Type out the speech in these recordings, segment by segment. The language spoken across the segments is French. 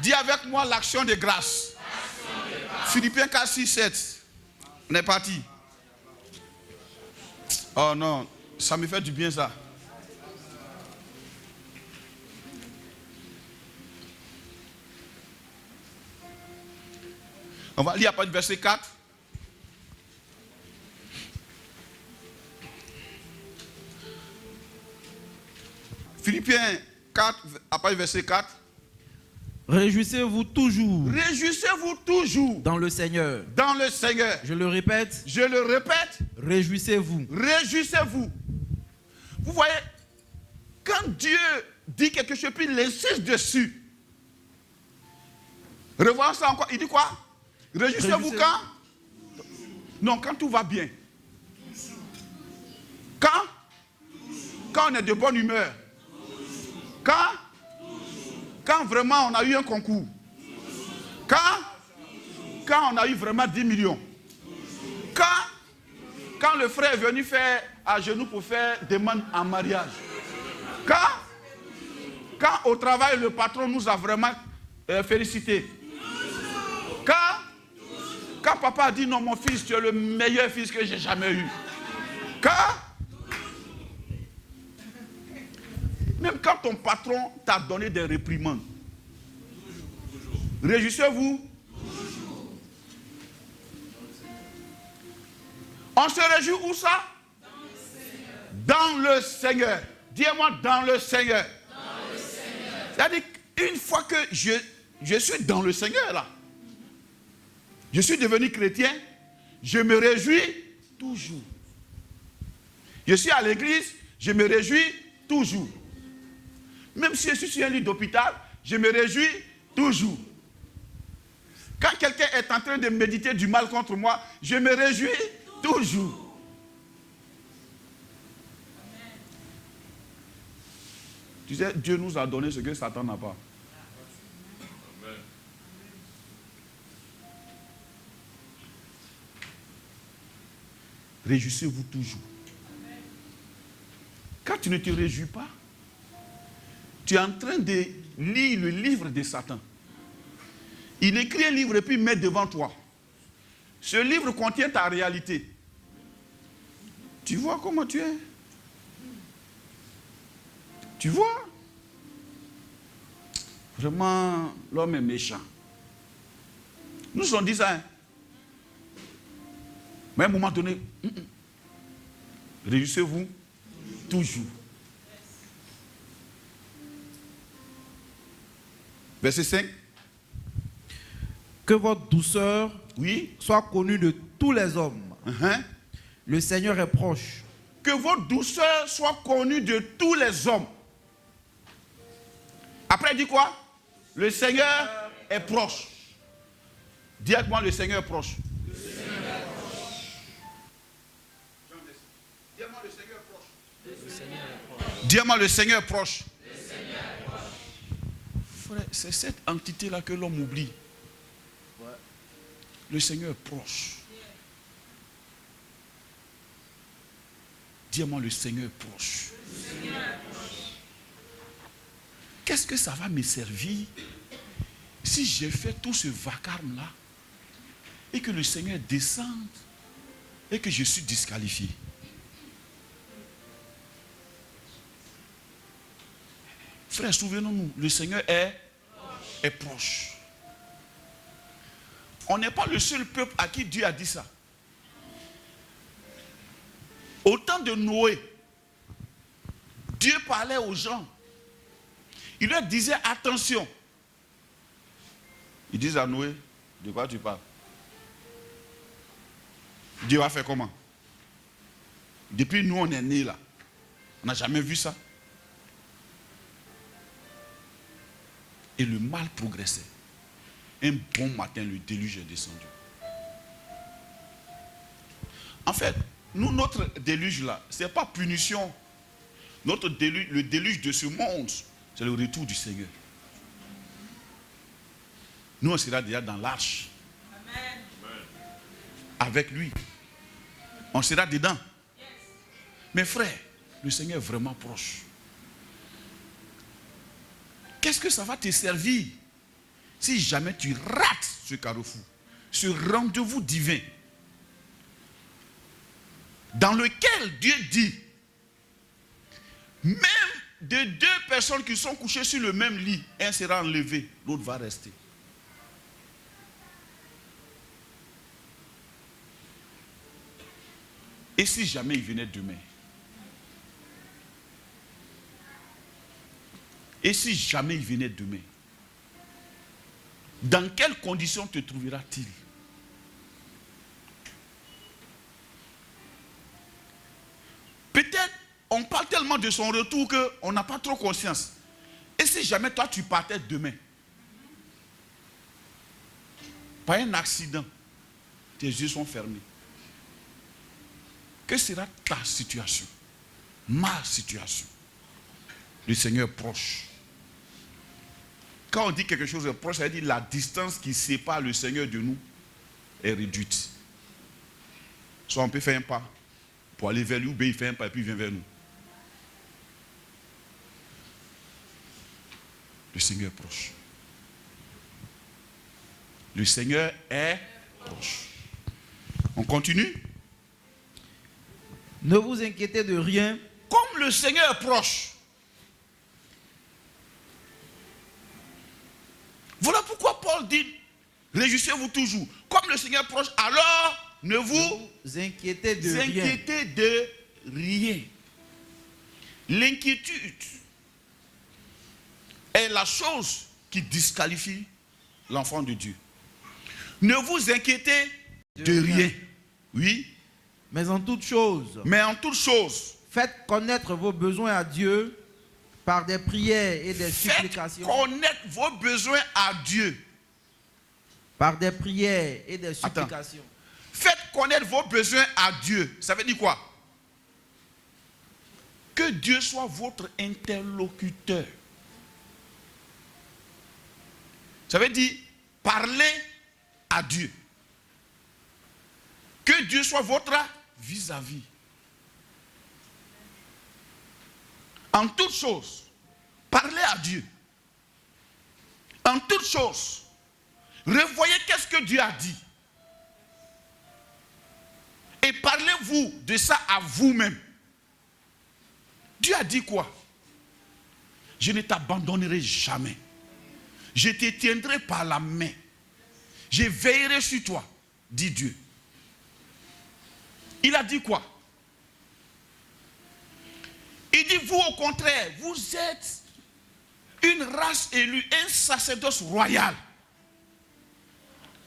Dis avec moi l'action de grâce. Philippiens 4, 6, 7. On est parti. Oh non, ça me fait du bien ça. On va lire après le verset 4. Philippiens 4, après le verset 4. Réjouissez-vous toujours. Réjouissez-vous toujours. Dans le Seigneur. Dans le Seigneur. Je le répète. Je le répète. Réjouissez-vous. Réjouissez-vous. Vous voyez, quand Dieu dit quelque chose, puis il insiste dessus. Revoyons ça encore. Il dit quoi? Réjouissez-vous quand? Non, quand tout va bien. Quand? Quand on est de bonne humeur. Quand vraiment on a eu un concours. Quand on a eu vraiment 10 millions. Quand le frère est venu faire à genoux pour faire demande en mariage. Quand au travail le patron nous a vraiment félicité. Quand papa a dit non mon fils, tu es le meilleur fils que j'ai jamais eu. Même quand ton patron t'a donné des réprimandes. Réjouissez-vous. On se réjouit où ça? Dans le Seigneur. Dis-moi dans le Seigneur. C'est-à-dire qu'une fois que je suis dans le Seigneur là, je suis devenu chrétien, je me réjouis toujours. Je suis à l'église, je me réjouis toujours. Même si je suis sur un lit d'hôpital, je me réjouis toujours. Quand quelqu'un est en train de méditer du mal contre moi, je me réjouis toujours. Tu sais, Dieu nous a donné ce que Satan n'a pas. Réjouissez-vous toujours. Quand tu ne te réjouis pas, tu es en train de lire le livre de Satan. Il écrit un livre et puis il met devant toi. Ce livre contient ta réalité. Tu vois comment tu es? Tu vois? Vraiment, l'homme est méchant. Nous sommes dit ça. Hein? Mais à un moment donné, réjouissez-vous toujours. Verset 5. Que votre douceur soit connue de tous les hommes. Le Seigneur est proche. Que votre douceur soit connue de tous les hommes. Après, il dit quoi? Le Seigneur est proche. Dis avec moi, le Seigneur est proche. Le Seigneur est proche. Dis-moi, le Seigneur est proche. Le Seigneur est proche. Dis-moi, le Seigneur est proche. Le Seigneur est proche. Frère, c'est cette entité-là que l'homme oublie. Le Seigneur est proche. Dis-moi, le Seigneur est proche. Qu'est-ce que ça va me servir si j'ai fait tout ce vacarme-là et que le Seigneur descende et que je suis disqualifié? Frère, souvenons-nous, le Seigneur est proche. On n'est pas le seul peuple à qui Dieu a dit ça. Au temps de Noé, Dieu parlait aux gens. Il leur disait attention. Ils disent à Noé, de quoi tu parles? Dieu va faire comment? Depuis nous on est nés là. On n'a jamais vu ça. Et le mal progressait. Un bon matin, le déluge est descendu. En fait, nous, notre déluge là, ce n'est pas punition. Notre déluge, le déluge de ce monde, c'est le retour du Seigneur. Nous, on sera déjà dans l'arche. Avec lui. On sera dedans. Mais frère, le Seigneur est vraiment proche. Qu'est-ce que ça va te servir si jamais tu rates ce carrefour, ce rendez-vous divin, dans lequel Dieu dit, même de deux personnes qui sont couchées sur le même lit, un sera enlevé, l'autre va rester. Et si jamais il venait demain? Et si jamais il venait demain? Dans quelles conditions te trouvera-t-il? Peut-être on parle tellement de son retour qu'on n'a pas trop conscience. Et si jamais toi tu partais demain, par un accident, tes yeux sont fermés, que sera ta situation? Ma situation? Le Seigneur est proche. Quand on dit quelque chose de proche, ça veut dire la distance qui sépare le Seigneur de nous est réduite. Soit on peut faire un pas pour aller vers lui, ou bien il fait un pas et puis il vient vers nous. Le Seigneur est proche. Le Seigneur est proche. On continue? Ne vous inquiétez de rien. Comme le Seigneur est proche. Voilà pourquoi Paul dit, réjouissez-vous toujours. Comme le Seigneur est proche, alors ne vous inquiétez de rien. L'inquiétude est la chose qui disqualifie l'enfant de Dieu. Ne vous inquiétez de rien. Oui. Mais en toute chose, faites connaître vos besoins à Dieu par des prières et des supplications. Faites connaître vos besoins à Dieu. Par des prières et des supplications. Attends. Faites connaître vos besoins à Dieu. Ça veut dire quoi? Que Dieu soit votre interlocuteur. Ça veut dire parler à Dieu. Que Dieu soit votre vis-à-vis. En toutes choses, parlez à Dieu. En toutes choses, revoyez qu'est-ce que Dieu a dit. Et parlez-vous de ça à vous-même. Dieu a dit quoi? Je ne t'abandonnerai jamais. Je te tiendrai par la main. Je veillerai sur toi, dit Dieu. Il a dit quoi? Il dit, vous au contraire, vous êtes une race élue, un sacerdoce royal,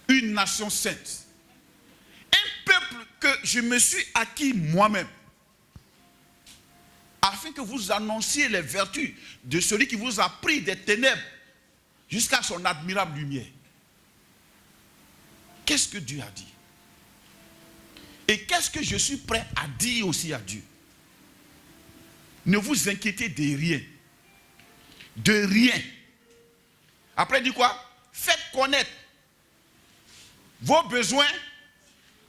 une nation sainte, un peuple que je me suis acquis moi-même, afin que vous annonciez les vertus de celui qui vous a pris des ténèbres jusqu'à son admirable lumière. Qu'est-ce que Dieu a dit? Et qu'est-ce que je suis prêt à dire aussi à Dieu? Ne vous inquiétez de rien. De rien. Après, il dit quoi? Faites connaître vos besoins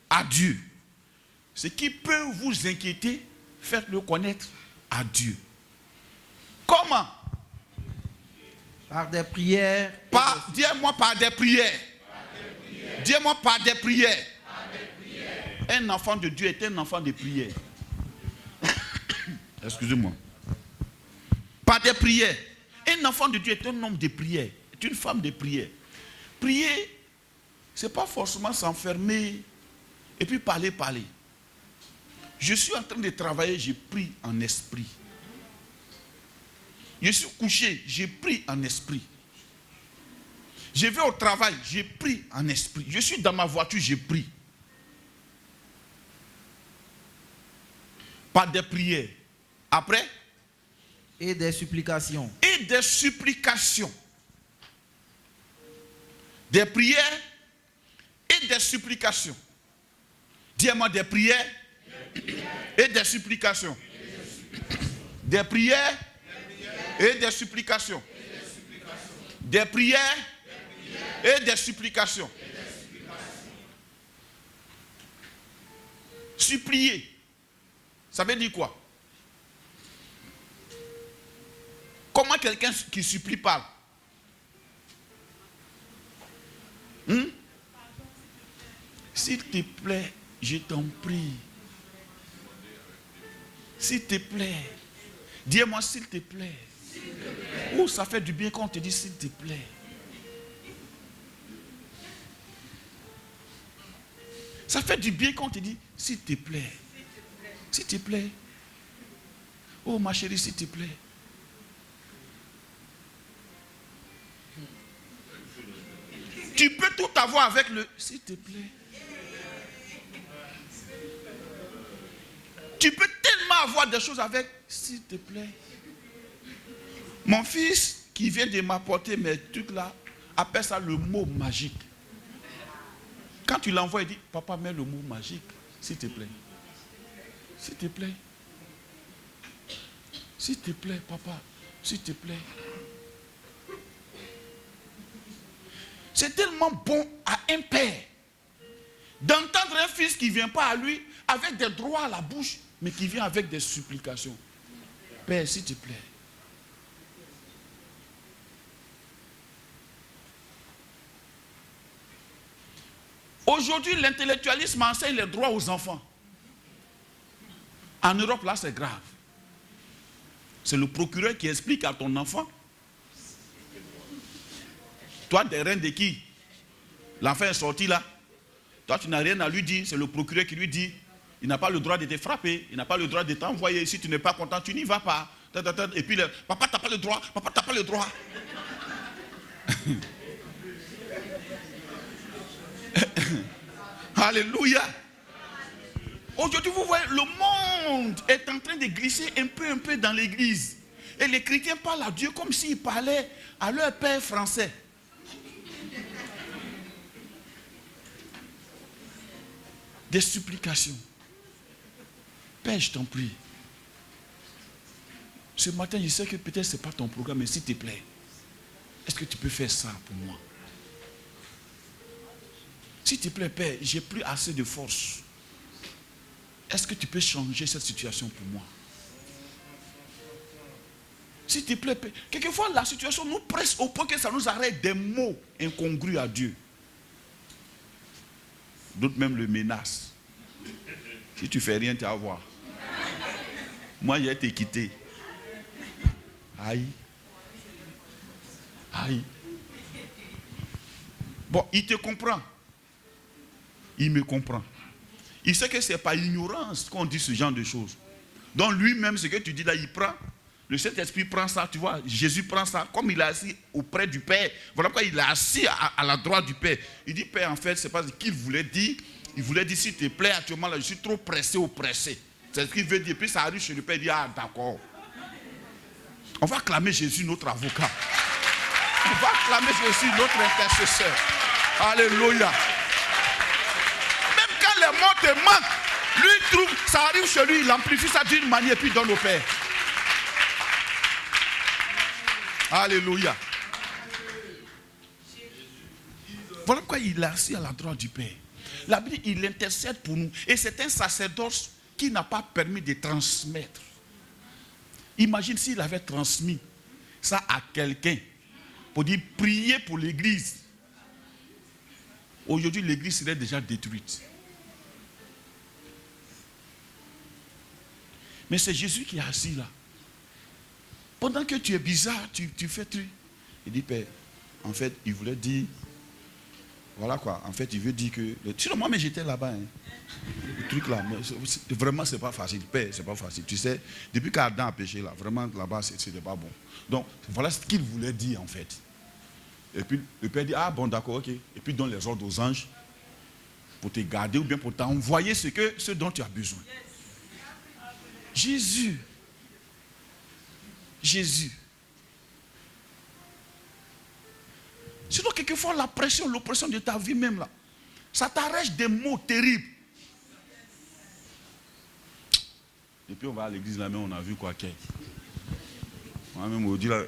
à Dieu. Ce qui peut vous inquiéter, faites-le connaître à Dieu. Comment? Par des prières. Dis-moi par des prières. Dis-moi par des prières. Un enfant de Dieu est un enfant de prière. Excusez-moi. Par des prières. Un enfant de Dieu est un homme de prière, est une femme de prière. Prier, ce n'est pas forcément s'enfermer et puis parler. Je suis en train de travailler, j'ai pris en esprit. Je suis couché, j'ai pris en esprit. Je vais au travail, j'ai pris en esprit. Je suis dans ma voiture, j'ai pris. Par des prières. Après? Et des supplications. Et des supplications. Des prières et des supplications. Dis-moi des prières et des supplications. Des prières et des supplications. Des prières et des supplications. Supplier. Ça veut dire quoi? Comment quelqu'un qui supplie parle? S'il te plaît, je t'en prie. S'il te plaît. Dis-moi s'il te plaît. Oh, ça fait du bien quand on te dit s'il te plaît. Ça fait du bien quand on te dit s'il te plaît. S'il te plaît. Oh ma chérie, s'il te plaît. Tu peux tout avoir avec le s'il te plaît. Tu peux tellement avoir des choses avec s'il te plaît. Mon fils qui vient de m'apporter mes trucs là, appelle ça le mot magique. Quand tu l'envoies, il dit, papa, mets le mot magique, s'il te plaît. S'il te plaît. S'il te plaît, papa, s'il te plaît. C'est tellement bon à un père d'entendre un fils qui ne vient pas à lui avec des droits à la bouche, mais qui vient avec des supplications. Père, s'il te plaît. Aujourd'hui, l'intellectualisme enseigne les droits aux enfants. En Europe, là, c'est grave. C'est le procureur qui explique à ton enfant. Toi, t'es reine de qui? L'enfant est sorti là. Toi, tu n'as rien à lui dire. C'est le procureur qui lui dit, il n'a pas le droit de te frapper. Il n'a pas le droit de t'envoyer. Si tu n'es pas content, tu n'y vas pas. Et puis, papa, t'as pas le droit. Papa, t'as pas le droit. Alléluia. Aujourd'hui, vous voyez, le monde est en train de glisser un peu dans l'église. Et les chrétiens parlent à Dieu comme s'ils parlaient à leur père français. Des supplications. Père, je t'en prie. Ce matin, je sais que peut-être ce n'est pas ton programme, mais s'il te plaît, est-ce que tu peux faire ça pour moi? S'il te plaît, Père, j'ai plus assez de force. Est-ce que tu peux changer cette situation pour moi? S'il te plaît, Père. Quelquefois, la situation nous presse au point que ça nous arrête des mots incongrus à Dieu. D'autres même le menacent. Si tu fais rien, tu vas voir. Moi, j'ai été quitté. Aïe. Aïe. Bon, il te comprend. Il me comprend. Il sait que ce n'est pas ignorance qu'on dit ce genre de choses. Donc lui-même, ce que tu dis là, il prend. Le Saint-Esprit prend ça, tu vois. Jésus prend ça, comme il est assis auprès du Père. Voilà pourquoi il est assis à la droite du Père. Il dit, Père, en fait, ce n'est pas ce qu'il voulait dire. Il voulait dire, s'il te plaît, actuellement, là, je suis trop pressé ou pressé. C'est ce qu'il veut dire. Puis ça arrive chez le Père, il dit, ah, d'accord. On va acclamer Jésus, notre avocat. On va acclamer Jésus, notre intercesseur. Alléluia. Même quand les mots te manquent, lui, il trouve, ça arrive chez lui, il amplifie ça d'une manière et puis il donne au Père. Alléluia. Voilà pourquoi il est assis à la droite du Père. La Bible, il intercède pour nous. Et c'est un sacerdoce qui n'a pas permis de transmettre. Imagine s'il avait transmis ça à quelqu'un pour dire prier pour l'église. Aujourd'hui, l'église serait déjà détruite. Mais c'est Jésus qui est assis là. Pendant que tu es bizarre, tu fais truc. Il dit, Père, en fait, il voulait dire, voilà quoi, en fait, il veut dire que, sinon moi, mais j'étais là-bas, hein. Le truc là, mais vraiment, c'est pas facile. Père, c'est pas facile. Tu sais, depuis qu'Adam a péché là, vraiment, là-bas, c'était pas bon. Donc, voilà ce qu'il voulait dire, en fait. Et puis, le Père dit, ah bon, d'accord, ok. Et puis, donne les ordres aux anges pour te garder ou bien pour t'envoyer ce dont tu as besoin. Jésus. Jésus. Sinon, quelquefois, la pression, l'oppression de ta vie même, là, ça t'arrache des mots terribles. Et puis, on va à l'église, là, mais on a vu quoi qu'il y ait. Moi-même, on dit, là,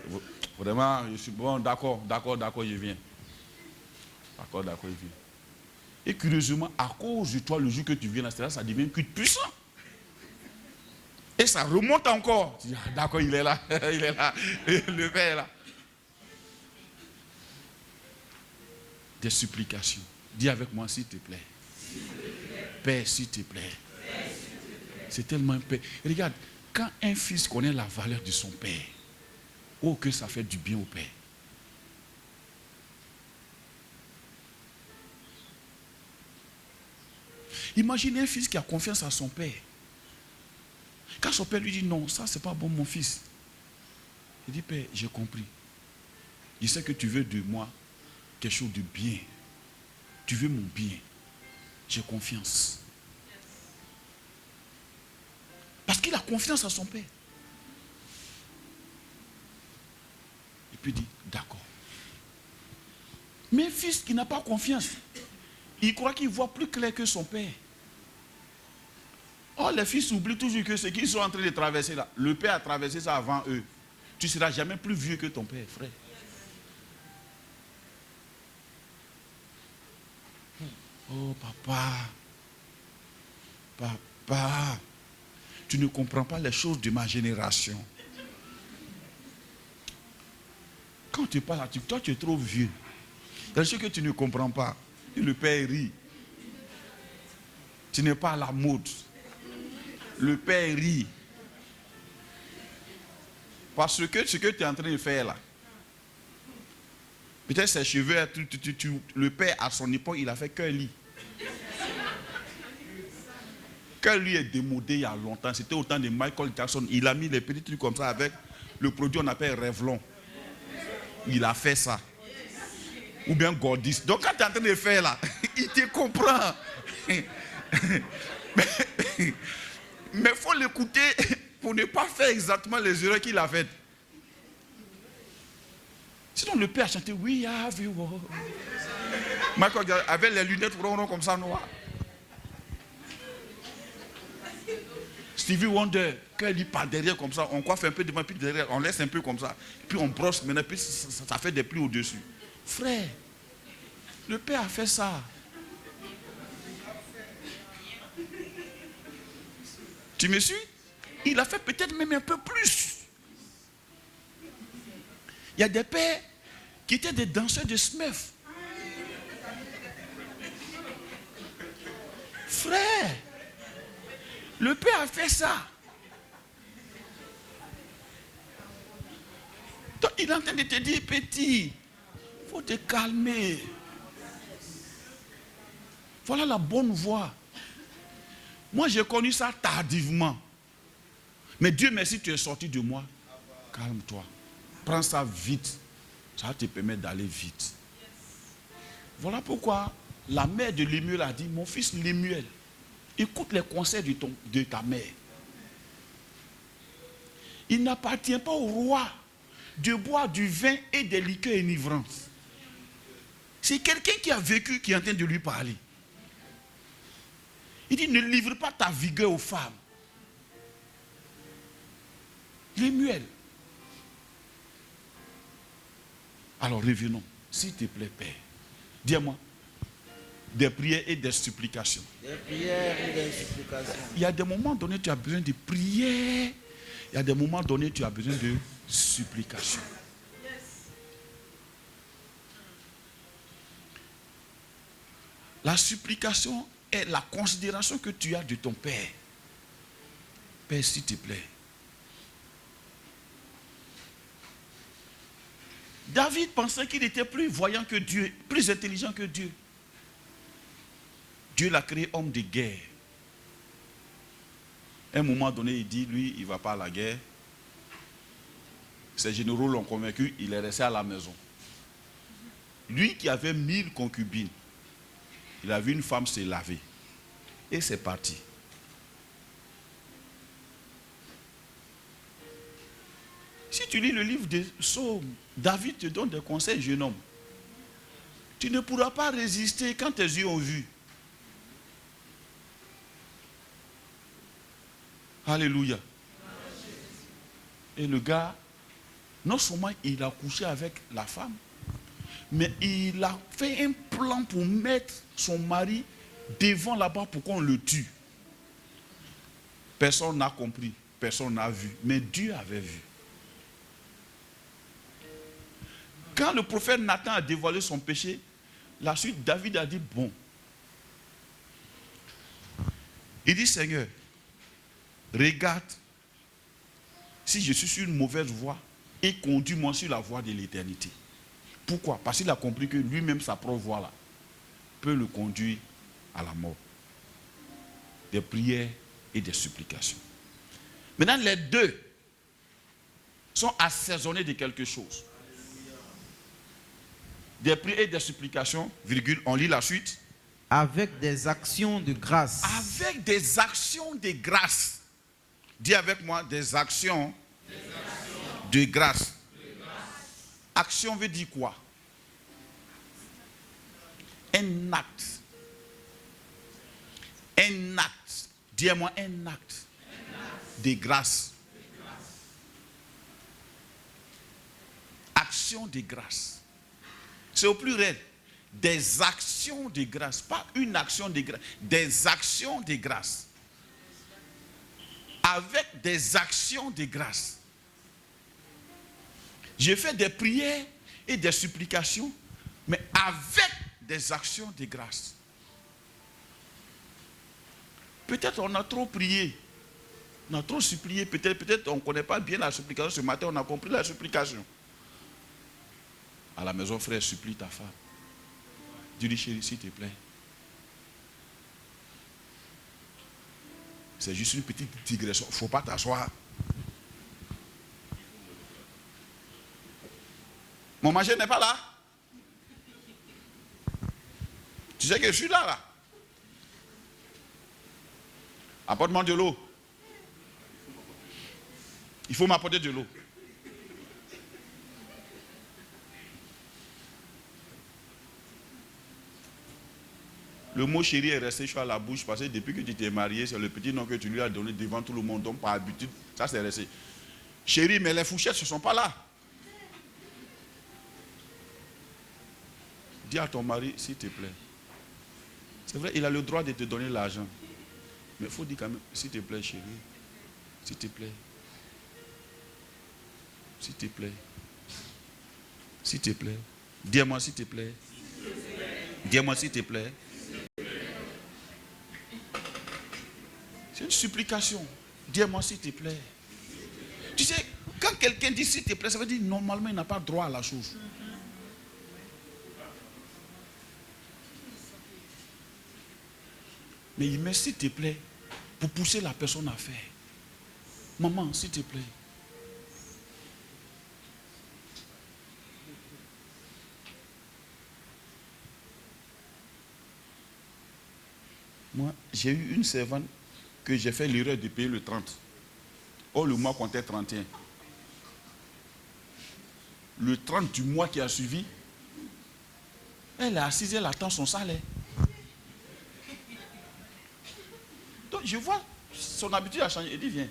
vraiment, je suis bon, d'accord, je viens. D'accord, je viens. Et curieusement, à cause de toi, le jour que tu viens là, ça devient un culte puissant. Et ça remonte encore. Tu dis, ah, d'accord, il est là, il est là, le Père est là. des supplications. Dis avec moi, s'il te plaît. Père, s'il te plaît. C'est tellement un père. Regarde, quand un fils connaît la valeur de son père, oh que ça fait du bien au père. Imaginez un fils qui a confiance à son père. Quand son père lui dit non, ça c'est pas bon mon fils. Il dit, père, j'ai compris. Je sais que tu veux de moi quelque chose de bien. Tu veux mon bien. J'ai confiance. Parce qu'il a confiance à son père. Et puis il dit, d'accord. Mais un fils qui n'a pas confiance, il croit qu'il voit plus clair que son père. Oh, les fils oublient toujours que ce qu'ils sont en train de traverser là, le père a traversé ça avant eux. Tu ne seras jamais plus vieux que ton père, frère. Oh, papa, tu ne comprends pas les choses de ma génération. Quand tu parles, toi tu es trop vieux. Il y a des choses que tu ne comprends pas. Et le père rit. Tu n'es pas à la mode. Le père rit. Parce que ce que tu es en train de faire là, peut-être ses cheveux, le père à son époque, il a fait qu'un lit. Quand lui est démodé il y a longtemps, c'était au temps de Michael Jackson, il a mis les petits trucs comme ça avec le produit qu'on appelle Revlon. Il a fait ça. Ou bien Gordis. Donc quand tu es en train de faire là, il te comprend. Mais il faut l'écouter pour ne pas faire exactement les erreurs qu'il a faites. Sinon le père a chanté We have you. Michael avait les lunettes rondes comme ça noires. Stevie Wonder, quand il part derrière comme ça, on coiffe un peu devant, puis derrière, on laisse un peu comme ça. Puis on brosse maintenant, puis ça fait des plis au-dessus. Frère, le père a fait ça. Tu me suis? Il a fait peut-être même un peu plus. Il y a des pères qui étaient des danseurs de Smurf. Frère, le père a fait ça. Donc, il est en train de te dire, petit, il faut te calmer. Voilà la bonne voie. Moi, j'ai connu ça tardivement. Mais Dieu merci, tu es sorti de moi. Calme-toi. Prends ça vite. Ça va te permettre d'aller vite. Voilà pourquoi la mère de Lémuel a dit, mon fils Lémuel, écoute les conseils de ta mère. Il n'appartient pas au roi de boire du vin et des liqueurs enivrantes. C'est quelqu'un qui a vécu qui est en train de lui parler. Il dit, ne livre pas ta vigueur aux femmes. Lémuel. Alors revenons, s'il te plaît, Père. Dis-moi, des prières et des supplications. Des prières et des supplications. Il y a des moments donnés, tu as besoin de prière. Il y a des moments donnés, tu as besoin de supplication. La supplication est la considération que tu as de ton Père. Père, s'il te plaît. David pensait qu'il était plus voyant que Dieu, plus intelligent que Dieu. Dieu l'a créé homme de guerre. À un moment donné, il dit, lui, il ne va pas à la guerre. Ses généraux l'ont convaincu, il est resté à la maison. Lui qui avait 1000 concubines, il a vu une femme se laver. Et c'est parti. Si tu lis le livre des Psaumes, David te donne des conseils, jeune homme. Tu ne pourras pas résister quand tes yeux ont vu. Alléluia. Et le gars, non seulement il a couché avec la femme, mais il a fait un plan pour mettre son mari devant là-bas pour qu'on le tue. Personne n'a compris, personne n'a vu, mais Dieu avait vu. Quand le prophète Nathan a dévoilé son péché, la suite, David a dit, bon. Il dit, Seigneur, regarde, si je suis sur une mauvaise voie, et conduis-moi sur la voie de l'éternité. Pourquoi? Parce qu'il a compris que lui-même, sa propre voie là, peut le conduire à la mort. Des prières et des supplications. Maintenant, les deux sont assaisonnés de quelque chose. Des prières et des supplications, virgule, on lit la suite. Avec des actions de grâce. Avec des actions de grâce. Dis avec moi, des actions de grâce. Action veut dire quoi? Un acte. Un acte. Dis-moi un acte de grâce. Action de grâce. C'est au pluriel. Des actions de grâce. Pas une action de grâce. Des actions de grâce. Avec des actions de grâce. J'ai fait des prières et des supplications, mais avec des actions de grâce. Peut-être on a trop prié, on a trop supplié, peut-être on ne connaît pas bien la supplication. Ce matin, on a compris la supplication. À la maison, frère, supplie ta femme. Dis-lui, chérie, s'il te plaît. C'est juste une petite digression. Il ne faut pas t'asseoir. Mon manger n'est pas là. Tu sais que je suis là. Apporte-moi de l'eau. Il faut m'apporter de l'eau. Le mot chéri est resté sur la bouche parce que depuis que tu t'es marié, c'est le petit nom que tu lui as donné devant tout le monde. Donc par habitude, ça c'est resté. Chéri, mais les fourchettes ne sont pas là. Dis à ton mari, s'il te plaît. C'est vrai, il a le droit de te donner l'argent. Mais il faut dire quand même, s'il te plaît, chérie. S'il te plaît. S'il te plaît. S'il te plaît. Dis-moi s'il te plaît. Dis-moi s'il te plaît. C'est une supplication. Dis-moi s'il te plaît. Tu sais, quand quelqu'un dit s'il te plaît, ça veut dire normalement il n'a pas droit à la chose. Mais il met s'il te plaît pour pousser la personne à faire. Maman, s'il te plaît. Moi, j'ai eu une servante que j'ai fait l'erreur de payer le 30. Or, le mois comptait 31. Le 30 du mois qui a suivi, elle est assise, elle attend son salaire. Donc, je vois, son habitude a changé. Elle dit, viens.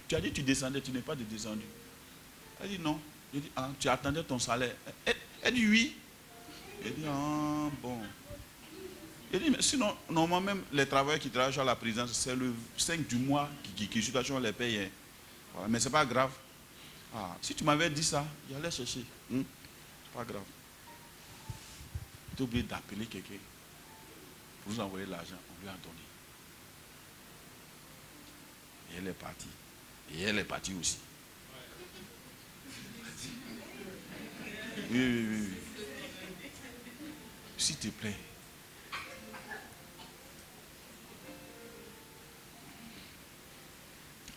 Tu as dit que tu descendais, tu n'es pas descendu. Elle dit, non. Je dis, ah, tu attendais ton salaire. Elle dit, oui. Elle dit, ah, bon. Elle dit, mais sinon, normalement, même les travailleurs qui travaillent à la présidence, c'est le 5 du mois qui situation les paye. Hein. Voilà, mais ce n'est pas grave. Ah, si tu m'avais dit ça, j'allais chercher. C'est pas grave. Tu as oublié d'appeler quelqu'un pour nous envoyer l'argent. On lui a donné. Et elle est partie. Et elle est partie aussi. Oui. S'il te plaît.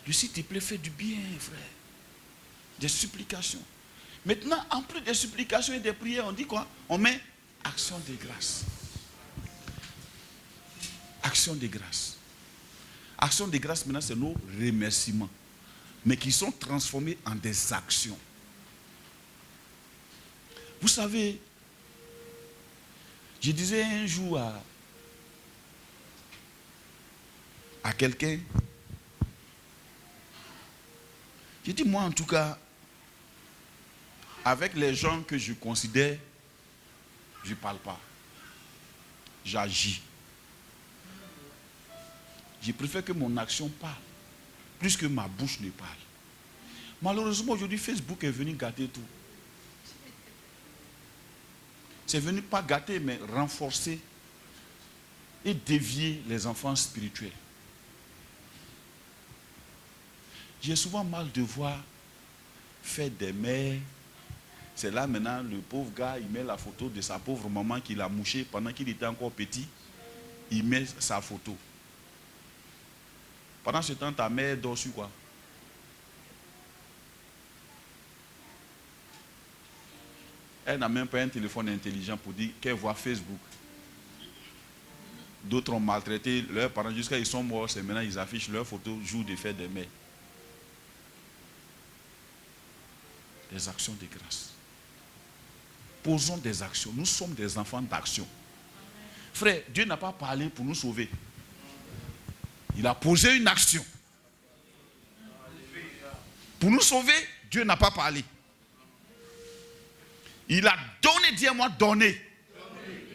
Le s'il te plaît fait du bien, frère. Des supplications. Maintenant, en plus des supplications et des prières, on dit quoi? On met action de grâce. Action de grâce. Action de grâce, maintenant, c'est nos remerciements. Mais qui sont transformés en des actions. Vous savez, je disais un jour à quelqu'un, j'ai dit, moi en tout cas, avec les gens que je considère, je ne parle pas. J'agis. Je préfère que mon action parle, plus que ma bouche ne parle. Malheureusement, aujourd'hui, Facebook est venu gâter tout. c'est venu pas gâter, mais renforcer et dévier les enfants spirituels. J'ai souvent mal de voir faire des mères. C'est là maintenant, le pauvre gars, il met la photo de sa pauvre maman qu'il a mouchée pendant qu'il était encore petit. Il met sa photo. Pendant ce temps, ta mère dort sur quoi? Elle n'a même pas un téléphone intelligent pour dire qu'elle voit Facebook. D'autres ont maltraité leurs parents jusqu'à ils sont morts. C'est maintenant ils affichent leurs photos jour de fête des mères. Des actions de grâce. Posons des actions. Nous sommes des enfants d'action. Frère, Dieu n'a pas parlé pour nous sauver. Il a posé une action. Pour nous sauver, Dieu n'a pas parlé. Il a donné, dis-moi donné.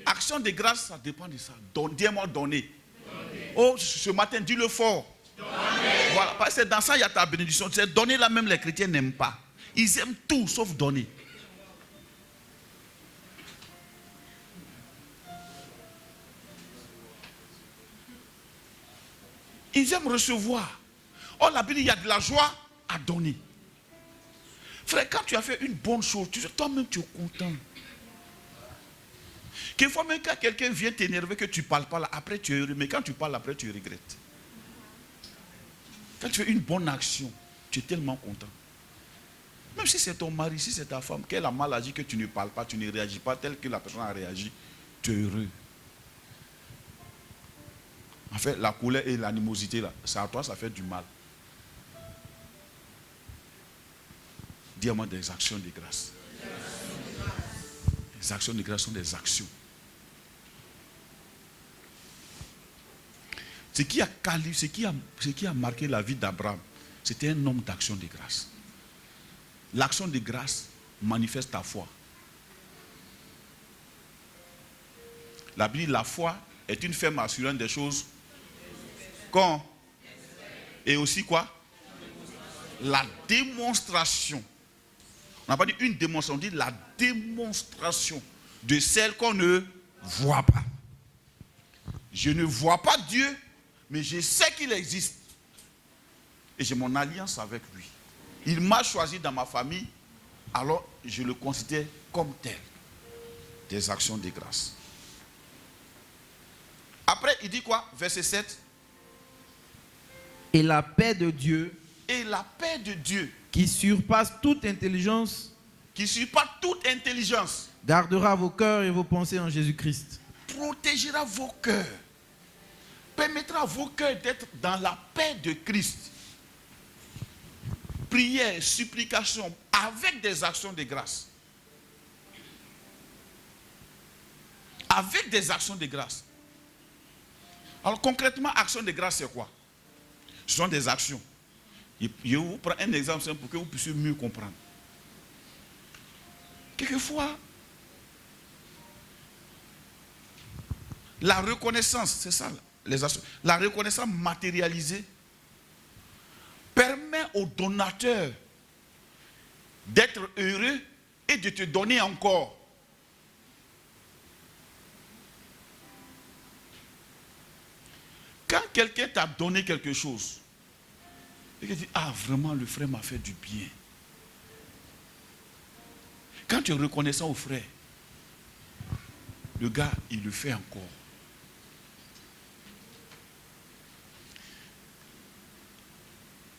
Action de grâce, ça dépend de ça. Dis-moi donné. Oh, ce matin, dis-le fort. Voilà, parce que dans ça, il y a ta bénédiction. C'est donner là même les chrétiens n'aiment pas. Ils aiment tout sauf donner. Ils aiment recevoir. Oh, la Bible, il y a de la joie à donner. Frère, quand tu as fait une bonne chose, toi-même tu es content. Quelquefois même quand quelqu'un vient t'énerver que tu ne parles pas là, après tu es heureux, mais quand tu parles après tu regrettes. Quand tu fais une bonne action, tu es tellement content. Même si c'est ton mari, si c'est ta femme, qu'elle a mal agi, que tu ne parles pas, tu ne réagis pas tel que la personne a réagi, tu es heureux. En fait, la colère et l'animosité, là, ça à toi, ça fait du mal. Dis-moi des actions de grâce. Les actions de grâce sont des actions. Ce qui a marqué la vie d'Abraham, c'était un homme d'action de grâce. L'action de grâce manifeste ta foi. La Bible dit la foi est une ferme assurance des choses qu'on. Et aussi quoi? La démonstration. On n'a pas dit une démonstration, on dit la démonstration de celle qu'on ne voit pas. Je ne vois pas Dieu, mais je sais qu'il existe. Et j'ai mon alliance avec lui. Il m'a choisi dans ma famille, alors je le considère comme tel. Des actions de grâce. Après, il dit quoi? Verset 7. Et la paix de Dieu, et la paix de Dieu, qui surpasse toute intelligence, gardera vos cœurs et vos pensées en Jésus-Christ. Protégera vos cœurs. Permettra à vos cœurs d'être dans la paix de Christ. Prière, supplication, avec des actions de grâce. Avec des actions de grâce. Alors concrètement, action de grâce, c'est quoi? Ce sont des actions. Je vous prends un exemple simple pour que vous puissiez mieux comprendre. Quelquefois, la reconnaissance, c'est ça, les actions. La reconnaissance matérialisée permet au donateur d'être heureux et de te donner encore. Quand quelqu'un t'a donné quelque chose, et qu'il dit, ah vraiment le frère m'a fait du bien. Quand tu es reconnaissant au frère, le gars, il le fait encore.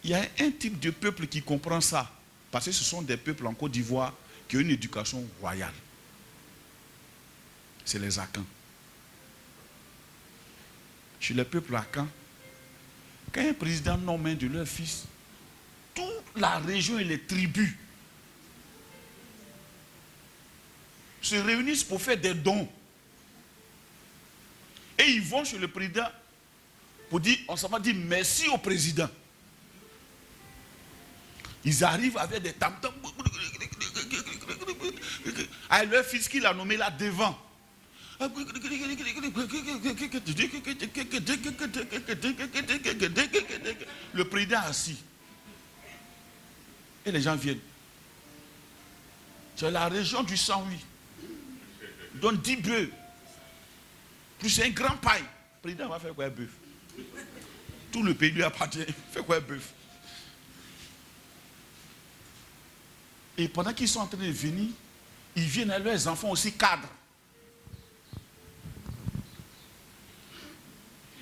Il y a un type de peuple qui comprend ça. Parce que ce sont des peuples en Côte d'Ivoire qui ont une éducation royale. C'est les Akans. Chez les peuples Akans, quand un président nomme un de leurs fils, toute la région et les tribus se réunissent pour faire des dons. Et ils vont chez le président pour dire, on s'en va dire merci au président. Ils arrivent avec des tam-tams. Avec leur fils qu'il a nommé là devant. Le président assis. Et les gens viennent. C'est la région du 108. donne 10 bœufs. Plus un grand paille. Le président va faire quoi un bœuf? Tout le pays lui appartient. Fait quoi un bœuf? Et pendant qu'ils sont en train de venir, ils viennent à leurs enfants aussi cadres.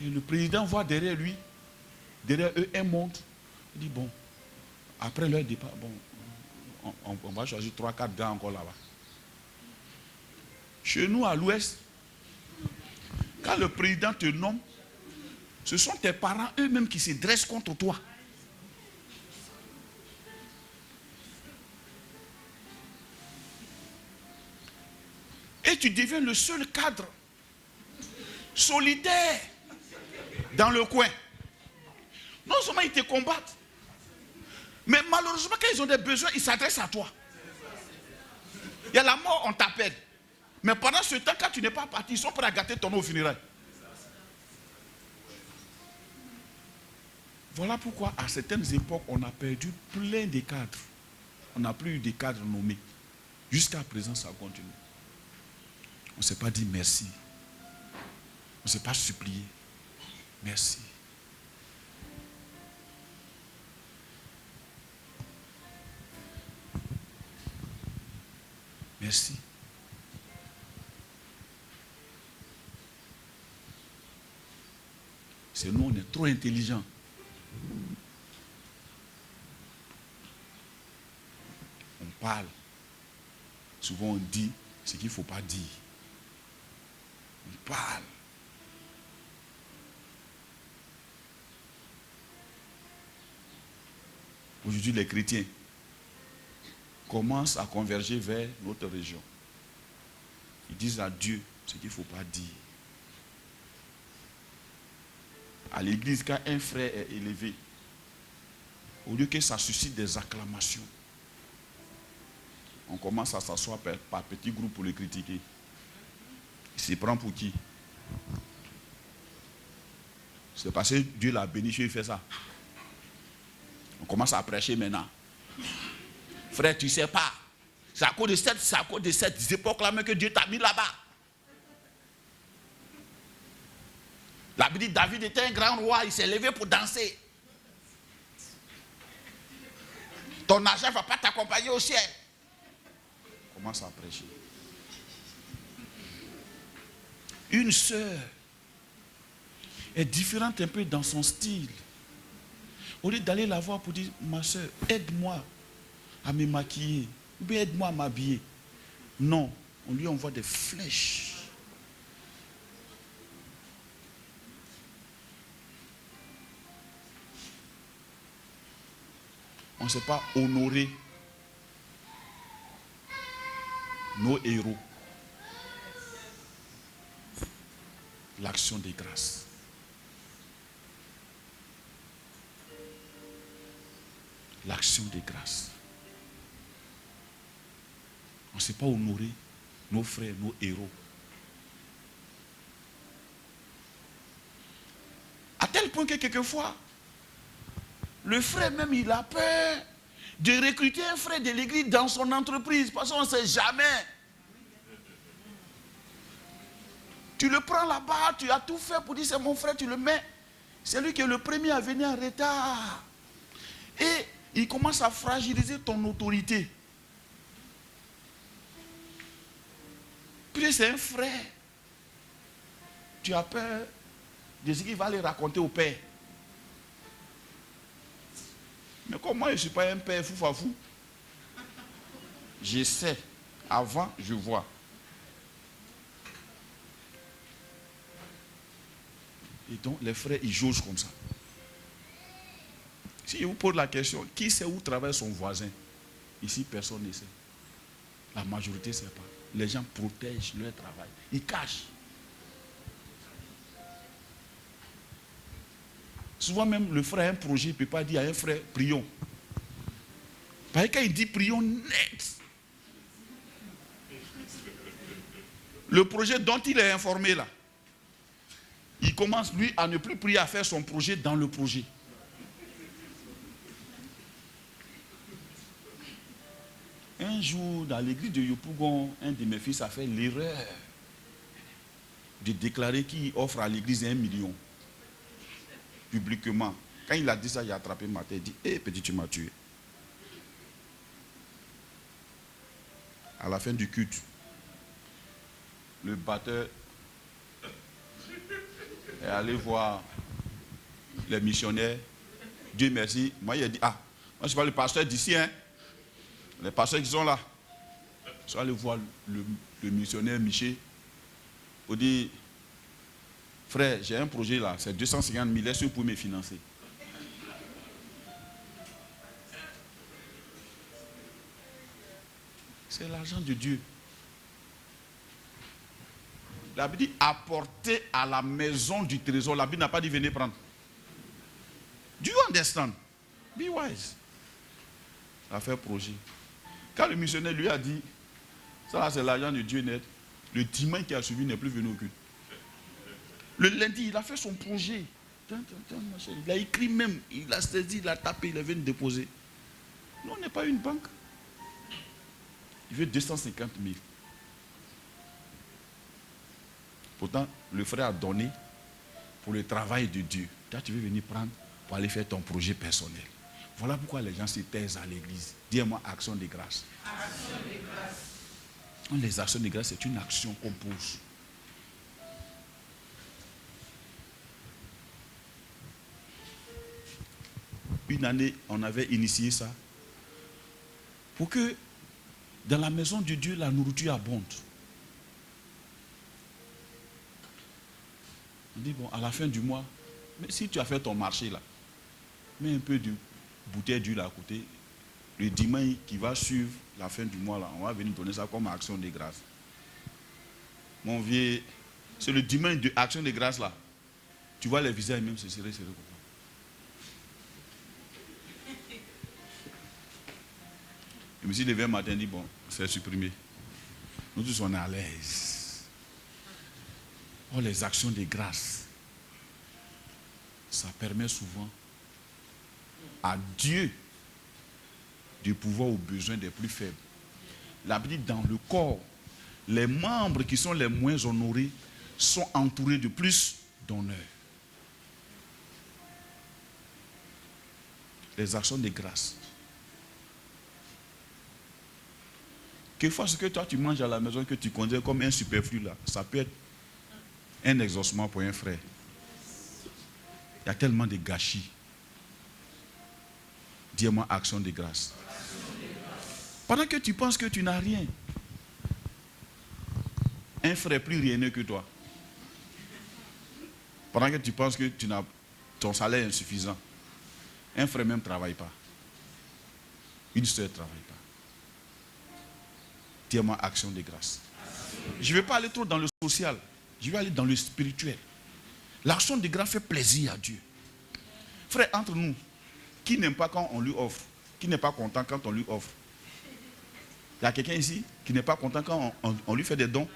Et le président voit derrière lui, derrière eux, un monde. Il dit, bon, après leur départ, bon, on va choisir 3-4 gars encore là-bas. Chez nous, à l'ouest, quand le président te nomme, ce sont tes parents eux-mêmes qui se dressent contre toi. Et tu deviens le seul cadre solitaire dans le coin. Non seulement ils te combattent, mais malheureusement quand ils ont des besoins, ils s'adressent à toi. Il y a la mort, on t'appelle. Mais pendant ce temps, quand tu n'es pas parti, ils sont prêts à gâter ton eau funéraire. Voilà pourquoi à certaines époques, on a perdu plein de cadres. On n'a plus eu de cadres nommés. Jusqu'à présent, ça continue. On ne s'est pas dit merci. On ne s'est pas supplié. Merci. Merci. C'est nous, on est trop intelligents. On parle. Souvent on dit ce qu'il ne faut pas dire. On parle. Aujourd'hui, les chrétiens commencent à converger vers notre région. Ils disent à Dieu ce qu'il ne faut pas dire. À l'église, quand un frère est élevé, au lieu que ça suscite des acclamations, on commence à s'asseoir par petits groupes pour le critiquer. Il se prend pour qui? C'est parce que Dieu l'a béni, il fait ça. On commence à prêcher maintenant. Frère, tu ne sais pas. C'est à cause de cette époque-là même que Dieu t'a mis là-bas. La Bible dit David était un grand roi, il s'est levé pour danser. Ton argent ne va pas t'accompagner au ciel. Commence à prêcher. Une sœur est différente un peu dans son style. Au lieu d'aller la voir pour dire, ma sœur, aide-moi à me maquiller, ou bien aide-moi à m'habiller. Non, on lui envoie des flèches. On ne sait pas honorer nos héros. L'action des grâces. L'action des grâces. On ne sait pas honorer nos frères, nos héros. À tel point que quelquefois, le frère même, il a peur de recruter un frère de l'église dans son entreprise parce qu'on ne sait jamais. Tu le prends là-bas, tu as tout fait pour dire c'est mon frère, tu le mets. C'est lui qui est le premier à venir en retard. Et il commence à fragiliser ton autorité. Puis c'est un frère. Tu as peur de ce qu'il va aller raconter au père. Mais comme moi je ne suis pas un père fou, je sais. Avant, je vois. Et donc, les frères, ils jaugent comme ça. Si je vous pose la question, qui sait où travaille son voisin? Ici, personne ne sait. La majorité ne sait pas. Les gens protègent leur travail. Ils cachent. Souvent même, le frère a un projet, il ne peut pas dire à un frère, prions. Parce que quand il dit prions net, le projet dont il est informé là, il commence lui à ne plus prier, à faire son projet dans le projet. Un jour, dans l'église de Yopougon, un de mes fils a fait l'erreur de déclarer qu'il offre à l'église 1 million. Publiquement. Quand il a dit ça, il a attrapé ma tête. Il dit, hé, petit, tu m'as tué. À la fin du culte, le batteur est allé voir les missionnaires. Dieu merci. Moi, il a dit, ah, moi, je ne suis pas le pasteur d'ici, hein. Les pasteurs qui sont là. Ils sont allés voir le missionnaire Miché. Il dit, frère, j'ai un projet là, c'est 250 000, est-ce que vous pouvez me financer? C'est l'argent de Dieu. La Bible dit apporter à la maison du trésor. La Bible n'a pas dit venez prendre. Do you understand? Be wise. Ça fait projet. Quand le missionnaire lui a dit, ça là c'est l'argent de Dieu net, le dimanche qui a suivi n'est plus venu au culte. Le lundi, il a fait son projet. Il a écrit même, il a saisi, il a tapé, il est venu déposer. Nous, on n'est pas une banque. Il veut 250 000. Pourtant, le frère a donné pour le travail de Dieu. Toi, tu veux venir prendre pour aller faire ton projet personnel. Voilà pourquoi les gens se taisent à l'église. Dis-moi, action de grâce. Action de grâce. Les actions de grâce, c'est une action qu'on pose. Une année, on avait initié ça pour que dans la maison de Dieu, la nourriture abonde. On dit, bon, à la fin du mois, mais si tu as fait ton marché là, mets un peu de bouteille d'huile à côté, le dimanche qui va suivre la fin du mois là, on va venir donner ça comme action de grâce. Mon vieux, c'est le dimanche de action de grâce là. Tu vois les visages même se serrer. Je me suis levé un matin et dit, bon, c'est supprimé. Nous tous on est à l'aise. Oh, les actions de grâce, ça permet souvent à Dieu de pouvoir aux besoins des plus faibles. La Bible dit, dans le corps, les membres qui sont les moins honorés sont entourés de plus d'honneur. Les actions de grâce. Quelquefois, ce que toi tu manges à la maison, que tu considères comme un superflu là, ça peut être un exaucement pour un frère. Il y a tellement de gâchis. Dis-moi action de grâce. Pendant que tu penses que tu n'as rien, un frère plus rieneux que toi. Pendant que tu penses que ton salaire est insuffisant, un frère même ne travaille pas. Une sœur ne travaille pas. Dis-moi action de grâce. Je ne vais pas aller trop dans le social. Je vais aller dans le spirituel. L'action de grâce fait plaisir à Dieu. Frère, entre nous, qui n'aime pas quand on lui offre? Qui n'est pas content quand on lui offre? Il y a quelqu'un ici qui n'est pas content quand on lui fait des dons?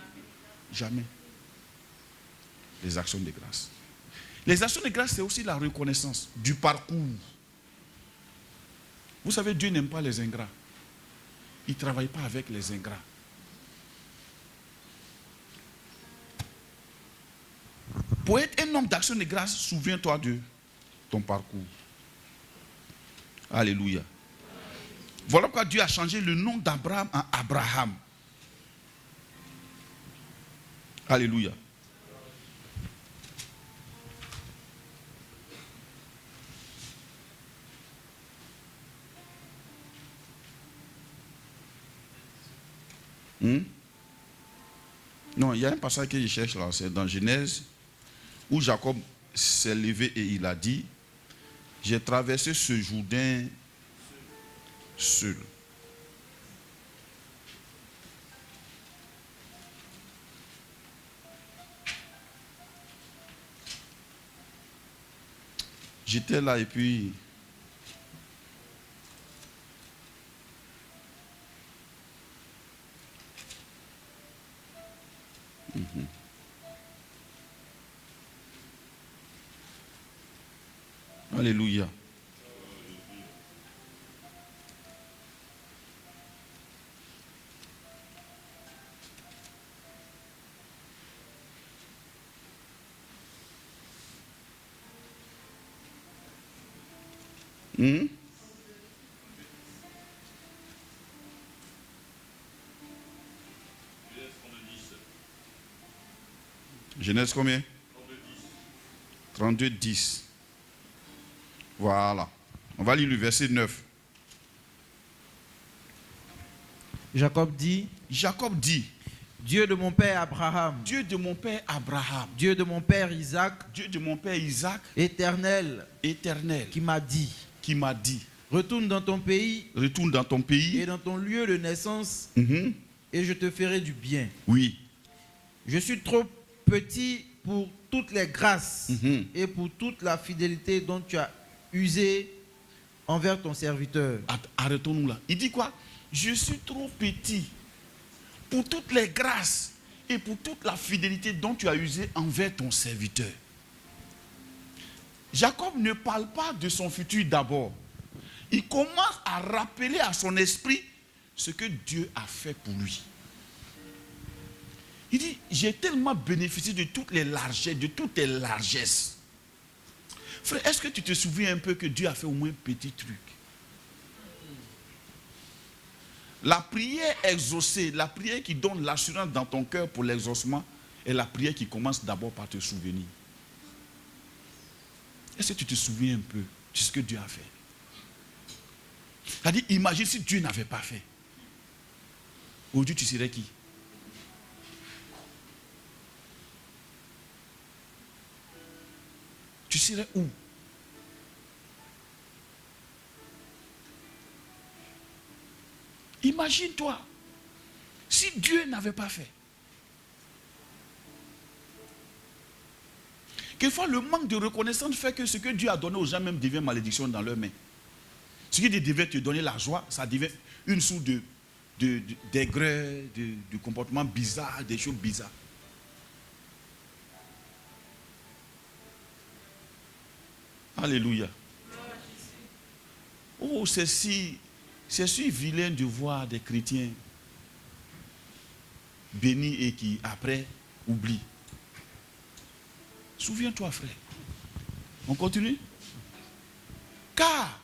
Jamais. Les actions de grâce. Les actions de grâce, c'est aussi la reconnaissance du parcours. Vous savez, Dieu n'aime pas les ingrats. Il ne travaille pas avec les ingrats. Pour être un homme d'action de grâce, souviens-toi de ton parcours. Alléluia. Voilà pourquoi Dieu a changé le nom d'Abraham en Abraham. Alléluia. Non, il y a un passage que je cherche là, c'est dans Genèse, où Jacob s'est levé et il a dit, j'ai traversé ce Jourdain seul. J'étais là et puis Alléluia. Genèse combien? 32, 10. Voilà. On va lire le verset 9. Jacob dit, Dieu de mon père Abraham, Dieu de mon père Abraham, Dieu de mon père Isaac, Dieu de mon père Isaac, éternel, qui m'a dit, retourne dans ton pays et dans ton lieu de naissance, et je te ferai du bien. Oui. Je suis trop petit pour toutes les grâces et pour toute la fidélité dont tu as usé envers ton serviteur. Arrêtons-nous là. Il dit quoi? Je suis trop petit pour toutes les grâces et pour toute la fidélité dont tu as usé envers ton serviteur. Jacob ne parle pas de son futur d'abord. Il commence à rappeler à son esprit ce que Dieu a fait pour lui. Il dit, j'ai tellement bénéficié de toutes les largesses, de toutes tes largesses. Frère, est-ce que tu te souviens un peu que Dieu a fait au moins un petit truc? La prière exaucée, la prière qui donne l'assurance dans ton cœur pour l'exaucement, est la prière qui commence d'abord par te souvenir. Est-ce que tu te souviens un peu de ce que Dieu a fait? C'est-à-dire, imagine si Dieu n'avait pas fait. Aujourd'hui, tu serais qui? Tu serais où? Imagine-toi, si Dieu n'avait pas fait. Quelquefois, le manque de reconnaissance fait que ce que Dieu a donné aux gens même devient malédiction dans leurs mains. Ce qui devait te donner la joie, ça devient une source d'aigreur, de comportements bizarres, des choses bizarres. Alléluia. Oh, c'est si vilain de voir des chrétiens bénis et qui, après, oublient. Souviens-toi, frère. On continue? Car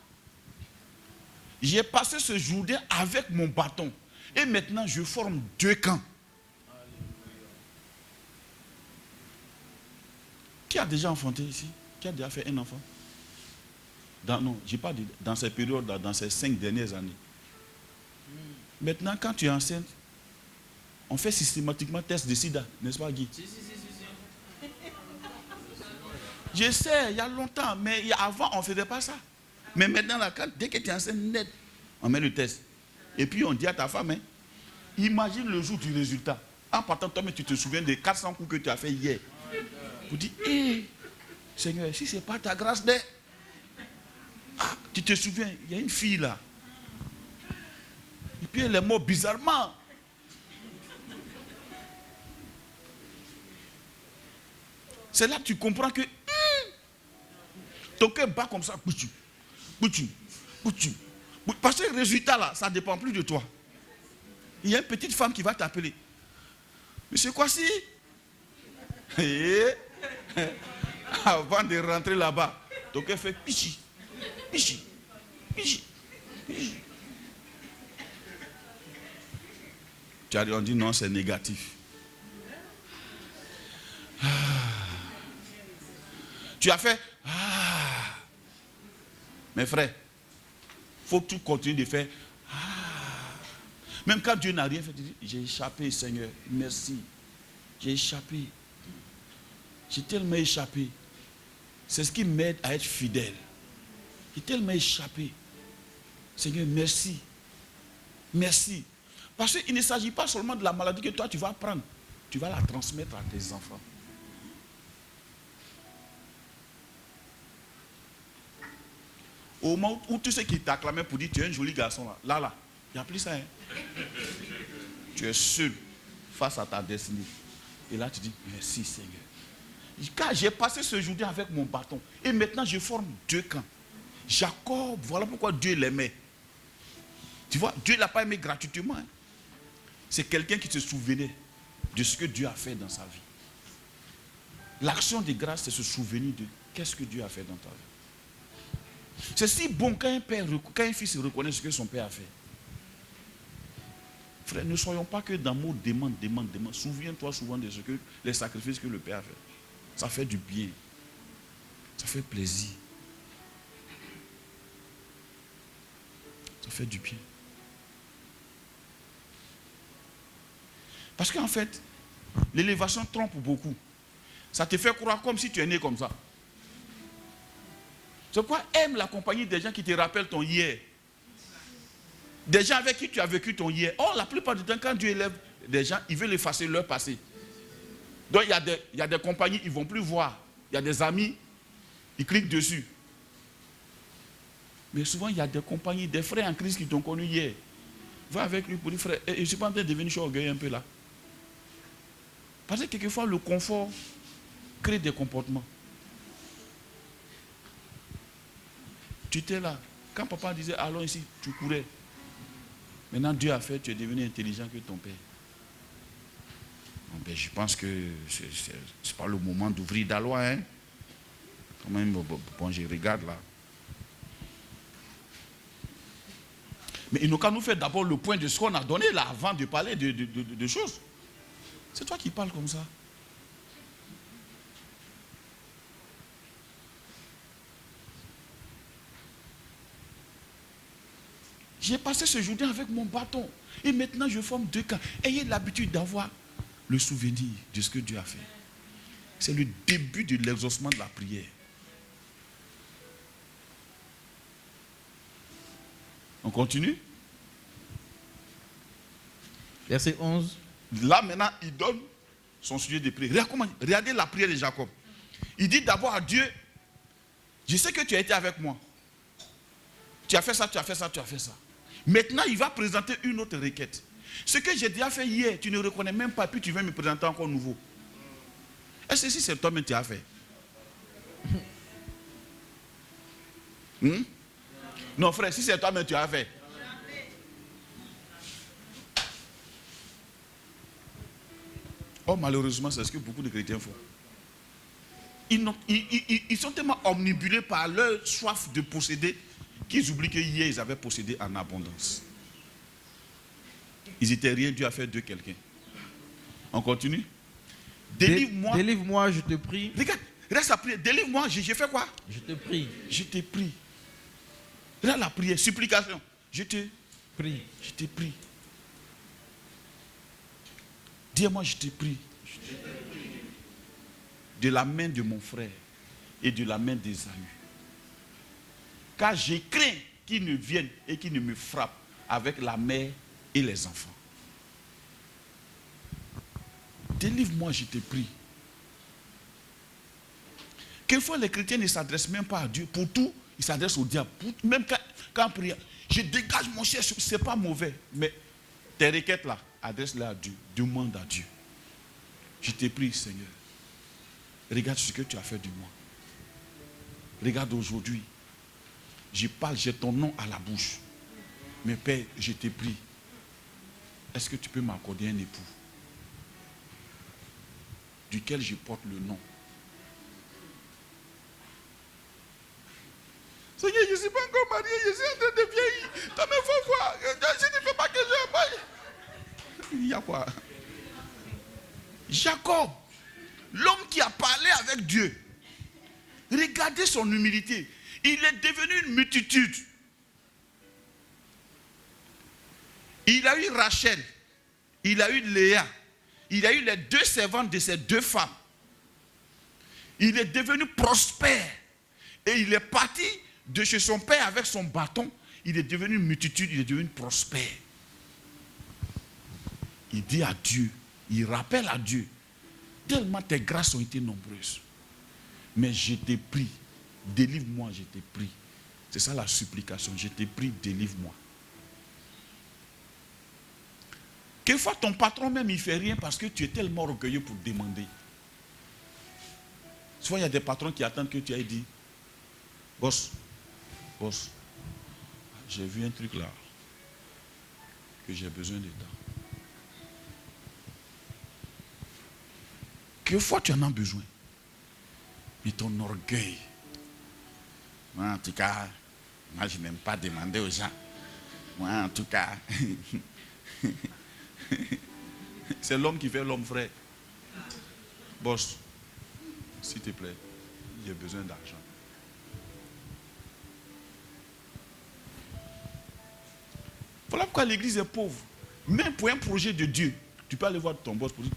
j'ai passé ce Jourdain avec mon bâton. Et maintenant, je forme deux camps. Qui a déjà enfanté ici? Qui a déjà fait un enfant? Non, je parle dans ces périodes-là, dans ces 5 dernières années. Maintenant, quand tu es enceinte, on fait systématiquement test de sida, n'est-ce pas, Guy? Si. Je sais, il y a longtemps, mais avant, on ne faisait pas ça. Mais maintenant, là, dès que tu es enceinte, net, on met le test. Et puis, on dit à ta femme, imagine le jour du résultat. En partant, toi, mais tu te souviens des 400 coups que tu as fait hier. Vous dites, Seigneur, si ce n'est pas ta grâce, tu te souviens, il y a une fille là. Et puis elle est morte bizarrement. C'est là que tu comprends que ton cœur bat comme ça. Parce que le résultat là, ça ne dépend plus de toi. Il y a une petite femme qui va t'appeler. Monsieur Kwasi. Avant de rentrer là-bas, ton cœur fait pichi. Tu as dit non, c'est négatif. Tu as fait mes frères, il faut que tu continues de faire même quand Dieu n'a rien fait, tu dis, j'ai échappé, Seigneur, merci. J'ai échappé. J'ai tellement échappé. C'est ce qui m'aide à être fidèle. J'ai tellement échappé. Seigneur, merci. Merci. Parce qu'il ne s'agit pas seulement de la maladie que toi tu vas prendre. Tu vas la transmettre à tes enfants. Au moment où tous ceux qui t'acclamaient pour dire tu es un joli garçon, là, il n'y a plus ça. Tu es seul face à ta destinée. Et là tu dis, merci Seigneur. Car j'ai passé ce jour avec mon bâton. Et maintenant je forme deux camps. Jacob, voilà pourquoi Dieu l'aimait. Tu vois, Dieu ne l'a pas aimé gratuitement. C'est quelqu'un qui se souvenait de ce que Dieu a fait dans sa vie. L'action de grâce, c'est se souvenir de qu'est-ce que Dieu a fait dans ta vie. C'est si bon quand un fils reconnaît ce que son père a fait. Frère, ne soyons pas que dans mots demande. Souviens-toi souvent de ce que les sacrifices que le père a fait. Ça fait du bien. Ça fait plaisir. Ça fait du bien. Parce qu'en fait, l'élévation trompe beaucoup. Ça te fait croire comme si tu es né comme ça. C'est quoi? Aime la compagnie des gens qui te rappellent ton hier. Des gens avec qui tu as vécu ton hier. Or, la plupart du temps, quand Dieu élève des gens, il veut effacer leur passé. Donc, il y a des compagnies, ils ne vont plus voir. Il y a des amis, ils cliquent dessus. Mais souvent, il y a des compagnies, des frères en Christ qui t'ont connu hier. Va avec lui pour dire, frère, je suis pas en train de devenir orgueilleux un peu là. Parce que quelquefois, le confort crée des comportements. Tu étais là. Quand papa disait, allons ici, tu courais. Maintenant, Dieu a fait, tu es devenu intelligent que ton père. Ben, je pense que ce n'est pas le moment d'ouvrir la loi. Hein? Quand même, bon, je regarde là. Mais il nous qu'à nous faire d'abord le point de ce qu'on a donné là, avant de parler de choses. C'est toi qui parles comme ça. J'ai passé ce journée avec mon bâton. Et maintenant, je forme 2 camps. Ayez l'habitude d'avoir le souvenir de ce que Dieu a fait. C'est le début de l'exaucement de la prière. On continue? Verset 11. Là, maintenant, il donne son sujet de prière. Regardez la prière de Jacob. Il dit d'abord à Dieu, je sais que tu as été avec moi. Tu as fait ça, tu as fait ça, tu as fait ça. Maintenant, il va présenter une autre requête. Ce que j'ai déjà fait hier, tu ne reconnais même pas, puis tu viens me présenter encore nouveau. Est-ce que si c'est toi-même tu as fait? Non, frère, si c'est toi-même tu as fait. Oh, malheureusement, c'est ce que beaucoup de chrétiens font. Ils sont tellement omnibulés par leur soif de posséder qu'ils oublient que hier, ils avaient possédé en abondance. Ils n'étaient rien dû à faire de quelqu'un. On continue? Délivre-moi. Délivre-moi, je te prie. Regarde, reste à prier. Délivre-moi, j'ai fait quoi? Je te prie. Je t'ai pris. Regarde la prière, supplication. Je te Prie. Je t'ai pris. Dis-moi, je t'ai pris. De la main de mon frère et de la main d'Ésaü. Car j'ai craint qu'ils ne viennent et qu'ils ne me frappent avec la mère et les enfants. Délivre-moi, je te prie. Quelquefois, les chrétiens ne s'adressent même pas à Dieu. Pour tout, ils s'adressent au diable. Même quand on prie, je dégage mon cher, ce n'est pas mauvais. Mais tes requêtes là, adresse-les à Dieu. Demande à Dieu. Je te prie, Seigneur. Regarde ce que tu as fait de moi. Regarde aujourd'hui. Je parle, j'ai ton nom à la bouche. Mais Père, je te prie. Est-ce que tu peux m'accorder un époux duquel je porte le nom? Seigneur, je ne suis pas encore marié, je suis en train de vieillir. Toi, il faut voir. Je ne fais pas que je... Il y a quoi? Jacob, l'homme qui a parlé avec Dieu. Regardez son humilité. Il est devenu une multitude. Il a eu Rachel, il a eu Léa, il a eu les 2 servantes de ces 2 femmes. Il est devenu prospère. Et il est parti de chez son père avec son bâton. Il est devenu une multitude, il est devenu prospère. Il dit à Dieu, il rappelle à Dieu, tellement tes grâces ont été nombreuses. Mais je t'ai pris, délivre-moi, je t'ai pris. C'est ça la supplication, je t'ai pris, délivre-moi. Quelquefois, ton patron même, il ne fait rien parce que tu es tellement orgueilleux pour demander. Souvent, il y a des patrons qui attendent que tu ailles dire, boss, j'ai vu un truc là, que j'ai besoin de temps. Quelquefois, tu en as besoin. Mais ton orgueil, en tout cas, Moi, je n'aime pas demander aux gens. Moi, en tout cas, c'est l'homme qui fait l'homme, frère. Boss, s'il te plaît, j'ai besoin d'argent. Voilà pourquoi l'église est pauvre. Même pour un projet de Dieu, tu peux aller voir ton boss pour dire,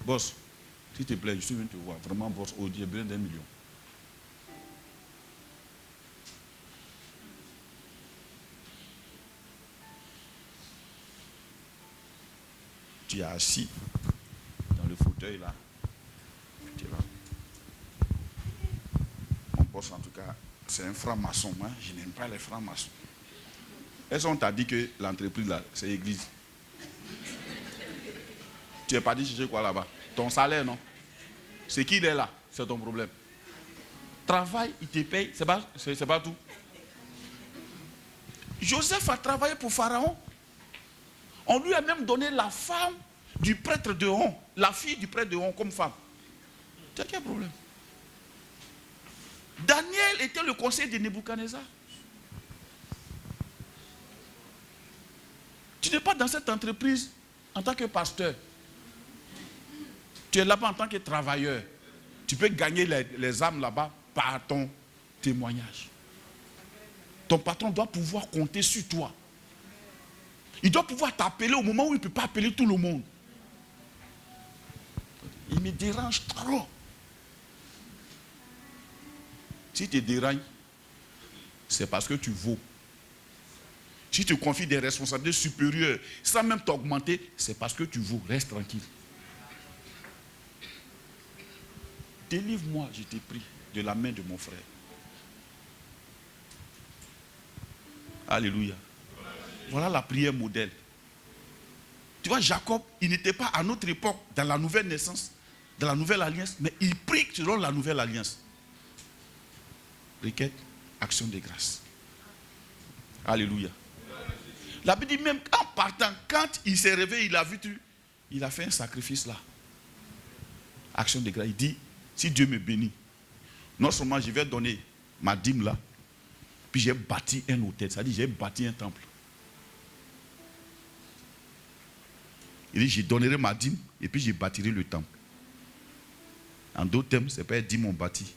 boss, s'il te plaît, je suis venu te voir. Vraiment, boss, oh, j'ai besoin d'1 million. Tu es assis dans le fauteuil là. Tu es là. Mon boss, en tout cas, c'est un franc-maçon. Moi, je n'aime pas les francs-maçons. Est-ce qu'on t'a dit que l'entreprise là, c'est l'église? Tu n'es pas dit chercher quoi là-bas? Ton salaire, non? C'est qui il est là? C'est ton problème. Travaille, il te paye, c'est pas tout. Joseph a travaillé pour Pharaon. On lui a même donné la femme du prêtre de On, la fille du prêtre de On comme femme. Tu as quel problème? Daniel était le conseiller de Nebuchadnezzar. Tu n'es pas dans cette entreprise en tant que pasteur. Tu es là-bas en tant que travailleur. Tu peux gagner les âmes là-bas par ton témoignage. Ton patron doit pouvoir compter sur toi. Il doit pouvoir t'appeler au moment où il ne peut pas appeler tout le monde. Il me dérange trop. Si tu te déranges, c'est parce que tu vaux. Si tu te confies des responsabilités supérieures sans même t'augmenter, c'est parce que tu vaux. Reste tranquille. Délivre-moi, je t'ai pris, de la main de mon frère. Alléluia. Voilà la prière modèle. Tu vois, Jacob, il n'était pas à notre époque dans la nouvelle naissance, dans la nouvelle alliance, mais il prie selon la nouvelle alliance. Requête, action de grâce. Alléluia. La Bible dit même en partant, quand il s'est réveillé, il a vu, il a fait un sacrifice là. Action de grâce. Il dit, si Dieu me bénit, non seulement je vais donner ma dîme là, puis j'ai bâti un hôtel, c'est-à-dire j'ai bâti un temple. Il dit, je donnerai ma dîme et puis je bâtirai le temple. En d'autres termes, ce n'est pas dîme on bâtit.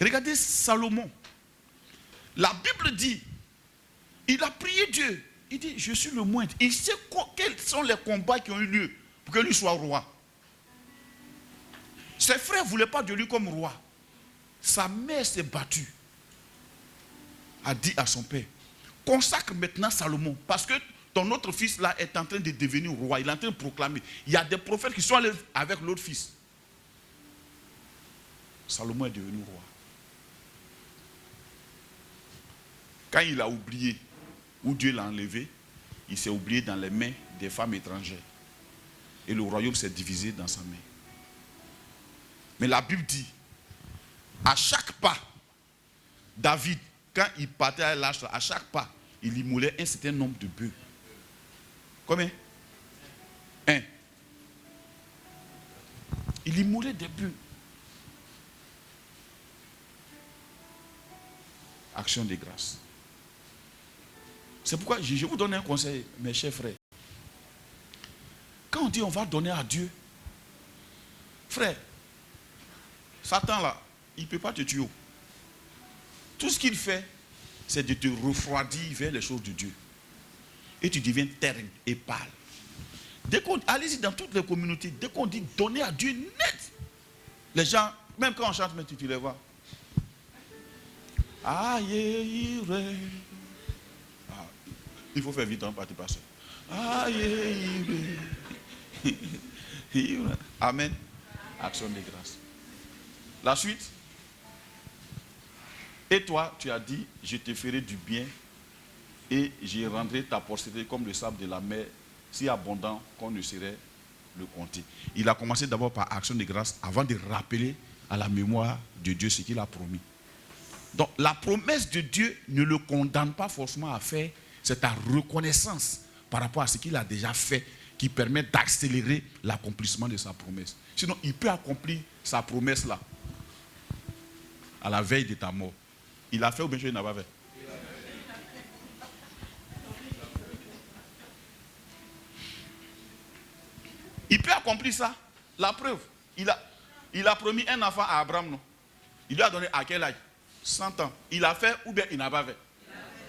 Regardez Salomon. La Bible dit, il a prié Dieu. Il dit, je suis le moindre. Il sait quels sont les combats qui ont eu lieu pour que lui soit roi. Ses frères ne voulaient pas de lui comme roi. Sa mère s'est battue. A dit à son père, consacre maintenant Salomon, parce que ton autre fils là est en train de devenir roi. Il est en train de proclamer. Il y a des prophètes qui sont allés avec l'autre fils. Salomon est devenu roi. Quand il a oublié où Dieu l'a enlevé, il s'est oublié dans les mains des femmes étrangères. Et le royaume s'est divisé dans sa main. Mais la Bible dit, à chaque pas, David, quand il partait à l'âge, à chaque pas, il immolait un certain nombre de bœufs. Combien? 1. Il immolait des bœufs. Action de grâce. C'est pourquoi je vous donne un conseil, mes chers frères. Quand on dit on va donner à Dieu, frère, Satan là, il ne peut pas te tuer. Tout ce qu'il fait, c'est de te refroidir vers les choses de Dieu. Et tu deviens terne et pâle. Allez-y dans toutes les communautés, dès qu'on dit donner à Dieu net, les gens, même quand on chante, mais tu les vois. Aïe, il faut faire vite en partie passer. Aïe, amen. Action de grâce. La suite. Et toi, tu as dit, je te ferai du bien et je rendrai ta postérité comme le sable de la mer, si abondant qu'on ne saurait le compter. Il a commencé d'abord par action de grâce avant de rappeler à la mémoire de Dieu ce qu'il a promis. Donc la promesse de Dieu ne le condamne pas forcément à faire, c'est ta reconnaissance par rapport à ce qu'il a déjà fait qui permet d'accélérer l'accomplissement de sa promesse. Sinon, il peut accomplir sa promesse là. à la veille de ta mort. Il a fait ou bien il n'a pas fait? Il peut accomplir ça. La preuve, il a promis un enfant à Abraham, non? Il lui a donné à quel âge? 100 ans. Il a fait ou bien il n'a pas fait?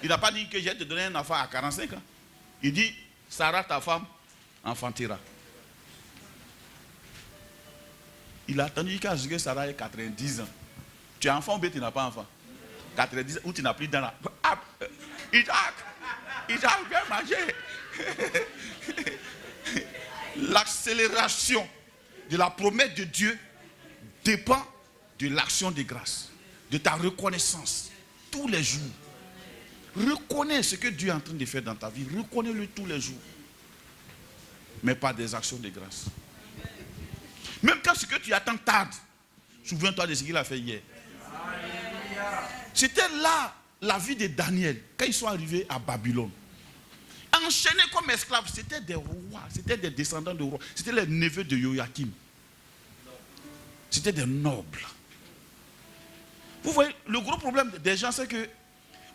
Il n'a pas dit que je vais te donner un enfant à 45 ans. Il dit, Sarah, ta femme, enfantera. Il a attendu qu'à ce que Sarah ait 90 ans. Tu as enfant ou bien tu n'as pas enfant? 90 ans ou tu n'as plus dans la... Isaac, viens manger. L'accélération de la promesse de Dieu dépend de l'action de grâce, de ta reconnaissance tous les jours. Reconnais ce que Dieu est en train de faire dans ta vie. Reconnais-le tous les jours. Mais pas des actions de grâce. Même quand ce que tu attends tarde, souviens-toi de ce qu'il a fait hier. C'était là la vie de Daniel, quand ils sont arrivés à Babylone. Enchaînés comme esclaves, c'était des rois, c'était des descendants de rois, c'était les neveux de Joachim. C'était des nobles. Vous voyez, le gros problème des gens, c'est que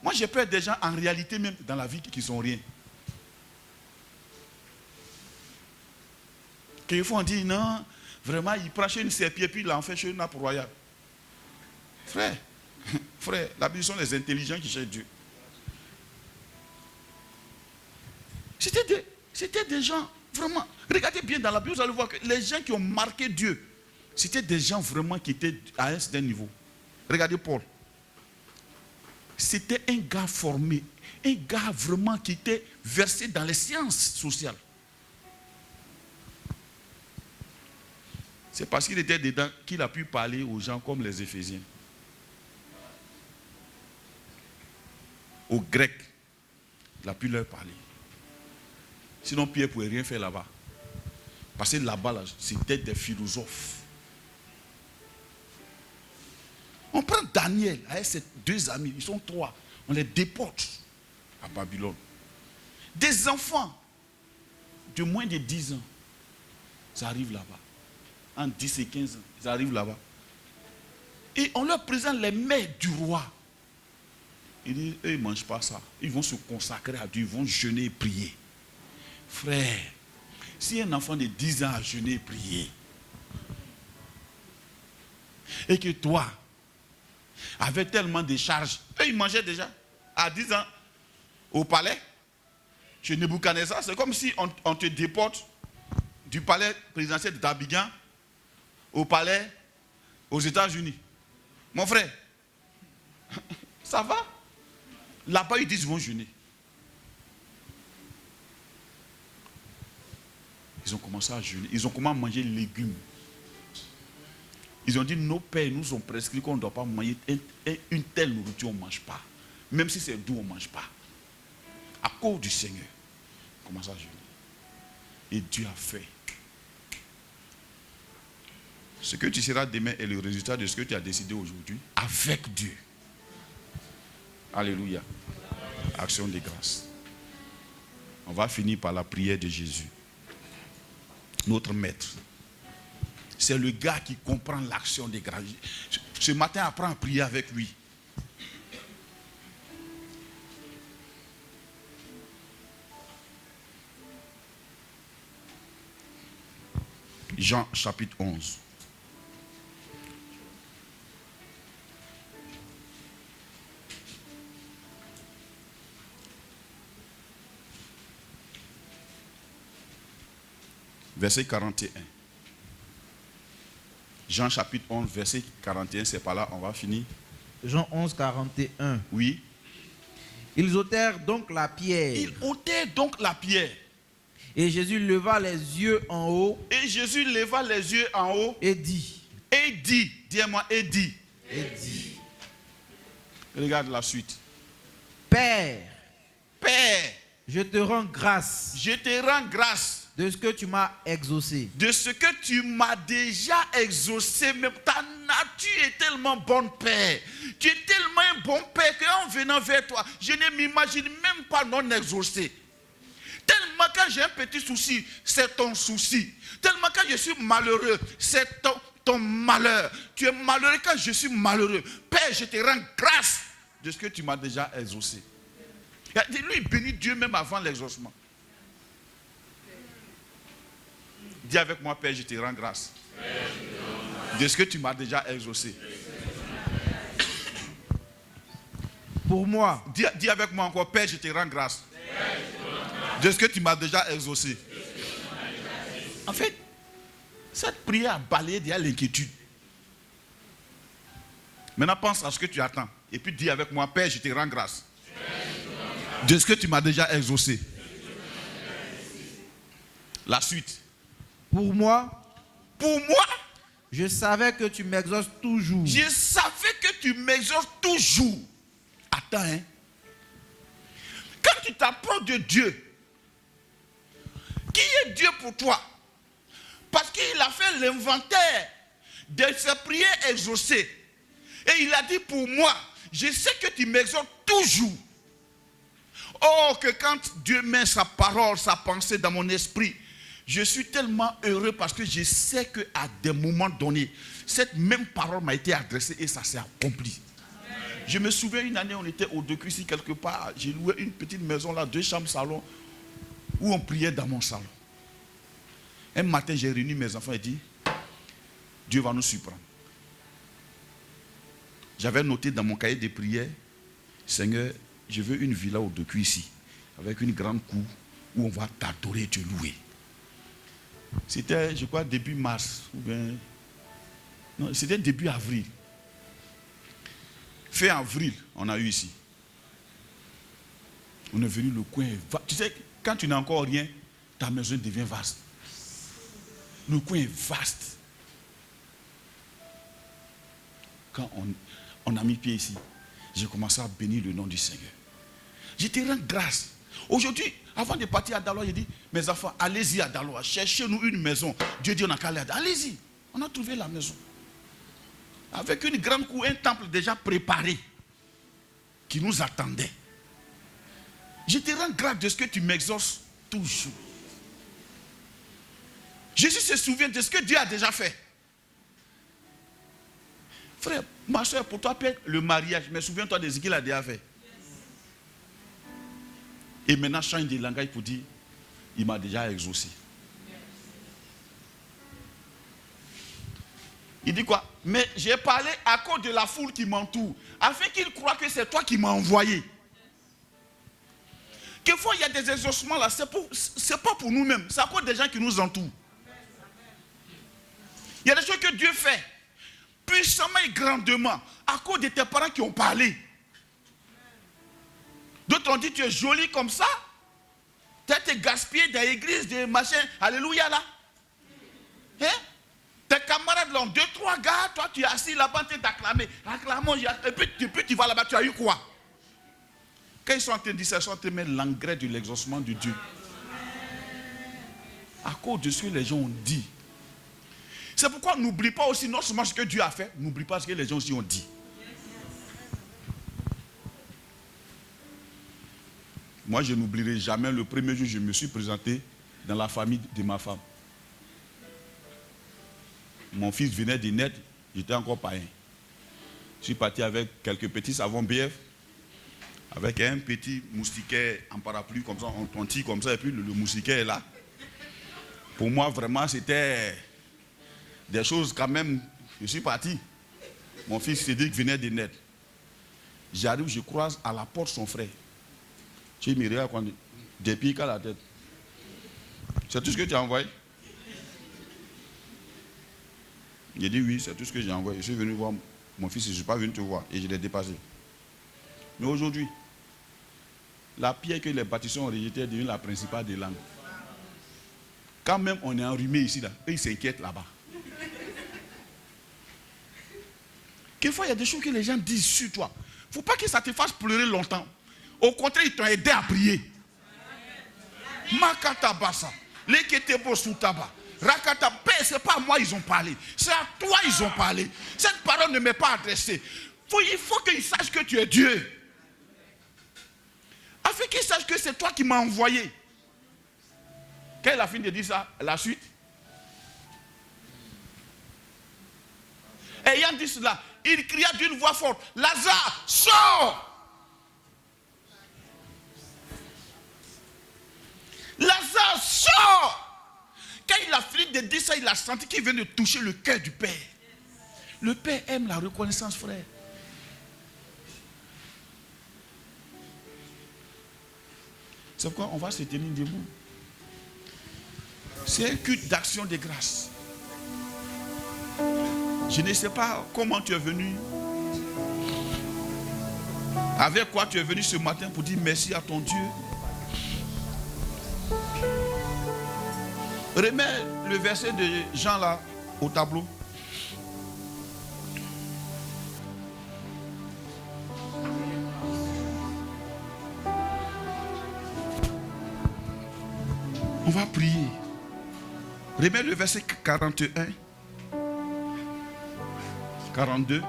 moi j'ai peur des gens en réalité même dans la vie qui sont rien. Quelquefois on dit non, vraiment il prend chez une serpille et puis il en fait chez une nappe royale. Frère, la Bible sont les intelligents qui cherchent Dieu. C'était des gens, vraiment, regardez bien dans la Bible, vous allez voir que les gens qui ont marqué Dieu, c'était des gens vraiment qui étaient à un certain niveau. Regardez Paul. C'était un gars formé, un gars vraiment qui était versé dans les sciences sociales. C'est parce qu'il était dedans qu'il a pu parler aux gens comme les Éphésiens. Aux Grecs, il a pu leur parler. Sinon, Pierre ne pouvait rien faire là-bas. Parce que là-bas, c'était des philosophes. On prend Daniel avec ses deux amis, ils sont trois. On les déporte à Babylone. Des enfants de moins de 10 ans, ça arrive là-bas. En 10 et 15 ans, ça arrive là-bas. Et on leur présente les mets du roi. Ils disent, eux, ils ne mangent pas ça. Ils vont se consacrer à Dieu, ils vont jeûner et prier. Frère, si un enfant de 10 ans a jeûné et prié, et que toi, avec tellement de charges, eux, ils mangeaient déjà à 10 ans au palais, chez Nebuchadnezzar, c'est comme si on te déporte du palais présidentiel d'Abidjan au palais aux États-Unis. Mon frère, ça va? Là-bas, ils disent qu'ils vont jeûner. Ils ont commencé à jeûner. Ils ont commencé à manger les légumes. Ils ont dit, nos pères nous ont prescrit qu'on ne doit pas manger une telle nourriture, on ne mange pas. Même si c'est doux, on ne mange pas. À cause du Seigneur, ils ont commencé à jeûner. Et Dieu a fait. Ce que tu seras demain est le résultat de ce que tu as décidé aujourd'hui avec Dieu. Alléluia. Action de grâce. On va finir par la prière de Jésus. Notre maître. C'est le gars qui comprend l'action de grâce. Ce matin, apprends à prier avec lui. Jean chapitre 11. Verset 41. Jean chapitre 11, verset 41, c'est par là, on va finir. Jean 11, 41. Oui. Ils ôtèrent donc la pierre. Ils ôtèrent donc la pierre. Et Jésus leva les yeux en haut. Et Jésus leva les yeux en haut. Et dit. Et dit. Dis-moi, et dit. Et dit. Regarde la suite. Père. Père. Je te rends grâce. Je te rends grâce. De ce que tu m'as exaucé. De ce que tu m'as déjà exaucé. Même ta nature est tellement bonne, Père. Tu es tellement un bon Père qu'en venant vers toi, je ne m'imagine même pas non exaucé. Tellement quand j'ai un petit souci, c'est ton souci. Tellement quand je suis malheureux, c'est ton malheur. Tu es malheureux quand je suis malheureux. Père, je te rends grâce de ce que tu m'as déjà exaucé. Lui, il bénit Dieu même avant l'exaucement. Dis avec moi, Père, je te rends grâce de ce que tu m'as déjà exaucé. Pour moi, dis avec moi encore, Père, je te rends grâce de ce que tu m'as déjà exaucé. En fait, cette prière a balayé déjà l'inquiétude. Maintenant, pense à ce que tu attends. Et puis dis avec moi, Père, je te rends grâce de ce que tu m'as déjà exaucé. La suite. Pour moi, je savais que tu m'exauces toujours. Je savais que tu m'exauces toujours. Attends, hein. Quand tu t'approches de Dieu, qui est Dieu pour toi? Parce qu'il a fait l'inventaire de ses prières exaucées. Et il a dit pour moi, je sais que tu m'exauces toujours. Oh, que quand Dieu met sa parole, sa pensée dans mon esprit, je suis tellement heureux parce que je sais qu'à des moments donnés, cette même parole m'a été adressée et ça s'est accompli. Amen. Je me souviens une année, on était au Decu ici quelque part, j'ai loué une petite maison là, 2 chambres salon, où on priait dans mon salon. Un matin, j'ai réuni mes enfants et dit, Dieu va nous surprendre. J'avais noté dans mon cahier de prière, Seigneur, je veux une villa au Decu ici, avec une grande cour où on va t'adorer et te louer. C'était, je crois, début mars, ou bien... Non, c'était début avril. Fin avril, on a eu ici. On est venu, le coin est vaste. Tu sais, quand tu n'as encore rien, ta maison devient vaste. Le coin est vaste. Quand on a mis pied ici, j'ai commencé à bénir le nom du Seigneur. Je te rends grâce. Aujourd'hui, avant de partir à Daloa, j'ai dit, mes enfants, allez-y à Daloa, cherchez-nous une maison. Dieu dit, on a qu'à aller. Allez-y. On a trouvé la maison. Avec une grande cour, un temple déjà préparé, qui nous attendait. Je te rends grâce de ce que tu m'exauces toujours. Jésus se souvient de ce que Dieu a déjà fait. Frère, ma soeur, pour toi, peut-être le mariage, mais souviens-toi de ce qu'il a déjà fait. Et maintenant, change de langage pour dire, il m'a déjà exaucé. Il dit quoi? Mais j'ai parlé à cause de la foule qui m'entoure, afin qu'il croie que c'est toi qui m'as envoyé. Quelquefois, il y a des exaucements là, c'est pas pour nous-mêmes, c'est à cause des gens qui nous entourent. Il y a des choses que Dieu fait, puissamment et grandement, à cause de tes parents qui ont parlé. D'autres ont dit, tu es joli comme ça. Tu as été gaspillé dans l'église, des machins. Alléluia là. Hein? Tes camarades là ont 2, 3 gars. Toi, tu es assis là-bas, tu es acclamé. Acclamons, et puis tu vas là-bas, tu as eu quoi? Quand ils sont en train de dire ça, ils sont en train de mettre l'engrais de l'exaucement de Dieu. À cause de ce que les gens ont dit. C'est pourquoi n'oublie pas aussi non seulement ce que Dieu a fait, n'oublie pas ce que les gens aussi ont dit. Moi, je n'oublierai jamais le premier jour où je me suis présenté dans la famille de ma femme. Mon fils venait de naître, j'étais encore païen. Je suis parti avec quelques petits savons BF, avec un petit moustiquaire en parapluie, comme ça, en tontille, comme ça, et puis le moustiquaire est là. Pour moi, vraiment, c'était des choses quand même. Je suis parti. Mon fils Cédric venait de naître. J'arrive, je croise à la porte son frère. Je me regarde quand des pics à la tête. C'est tout ce que tu as envoyé? J'ai dit oui, c'est tout ce que j'ai envoyé. Je suis venu voir mon fils, je ne suis pas venu te voir et je l'ai dépassé. Mais aujourd'hui, la pierre que les bâtisseurs ont rejetée est devenue la principale des langues. Quand même on est enrhumé ici, là, eux ils s'inquiètent là-bas. Quelquefois, il y a des choses que les gens disent sur toi. Il ne faut pas que ça te fasse pleurer longtemps. Au contraire, ils t'ont aidé à prier. Makata basa, leketebo soutaba, rakata pe, c'est pas à moi ils ont parlé, c'est à toi ils ont parlé. Cette parole ne m'est pas adressée. Il faut qu'ils sachent que tu es Dieu. Afin qu'ils sachent que c'est toi qui m'as envoyé. Quand il a fini de dire ça, la suite. Ayant dit cela, il cria d'une voix forte, Lazare, sors! Lazare, sors! Quand il a fini de dire ça, il a senti qu'il vient de toucher le cœur du Père. Le Père aime la reconnaissance, frère. C'est pourquoi on va se tenir debout. C'est un culte d'action de grâce. Je ne sais pas comment tu es venu. Avec quoi tu es venu ce matin pour dire merci à ton Dieu. Remets le verset de Jean là au tableau. On va prier. Remets le verset 41. 42.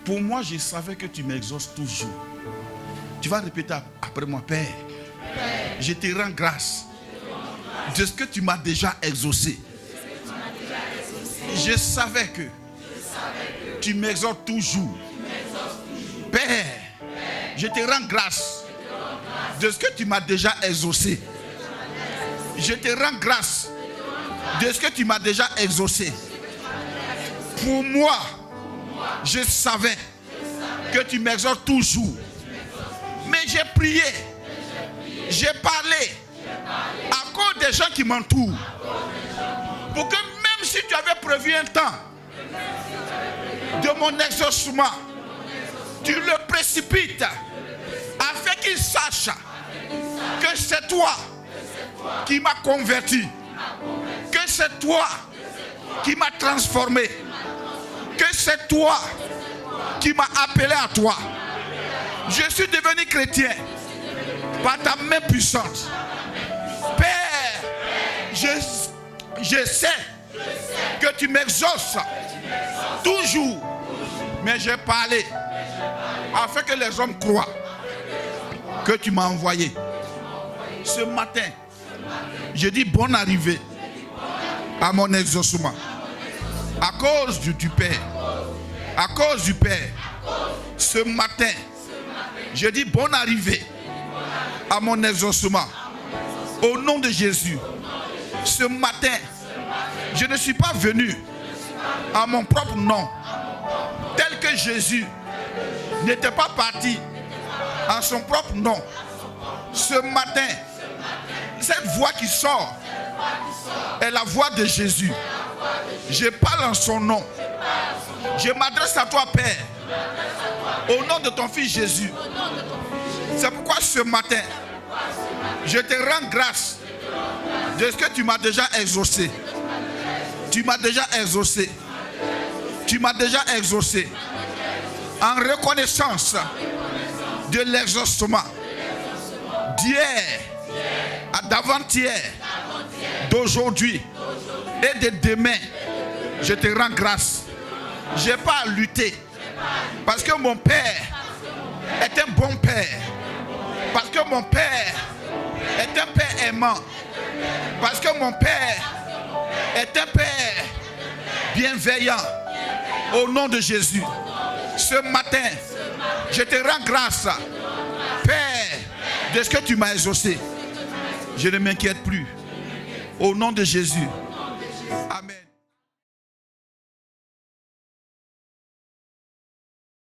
Pour moi, je savais que tu m'exauces toujours. Tu vas répéter après moi, Père. Je te rends grâce de ce que tu m'as déjà exaucé. Je savais que tu m'exauces toujours. Père, je te rends grâce de ce que tu m'as déjà exaucé. Je te rends grâce de ce que tu m'as déjà exaucé. Pour moi, je savais que tu m'exauces toujours. Mais j'ai prié, j'ai parlé à cause des gens qui m'entourent. Pour que même si tu avais prévu un temps de mon exaucement, tu le précipites afin qu'ils sachent que c'est toi qui m'as converti, que c'est toi qui m'as transformé, que c'est toi qui m'as appelé à toi. Je suis devenu chrétien par ta main puissante. Père, je sais que tu m'exauces toujours, mais j'ai parlé afin que les hommes croient que tu m'as envoyé. Ce matin, je dis bonne arrivée à mon exaucement. À cause du Père. À cause du Père. Ce matin, je dis bonne arrivée à mon exaucement. Au nom de Jésus. Ce matin, je ne suis pas venu à mon propre nom. Tel que Jésus n'était pas parti en son propre nom. Ce matin, cette voix qui sort est la voix de Jésus. Je parle en son nom. Je m'adresse à toi, Père, au nom de ton Fils Jésus. C'est pourquoi ce matin, je te rends grâce de ce que tu m'as déjà exaucé. Tu m'as déjà exaucé. Tu m'as déjà exaucé. En reconnaissance de l'exaucement d'hier, d'avant-hier, d'aujourd'hui et de demain, je te rends grâce. Je n'ai pas à lutter parce que mon Père est un bon Père. Parce que mon Père est un Père aimant. Parce que mon Père est un Père bienveillant. Au nom de Jésus, ce matin, je te rends grâce, Père, de ce que tu m'as exaucé. Je ne m'inquiète plus. Au nom de Jésus.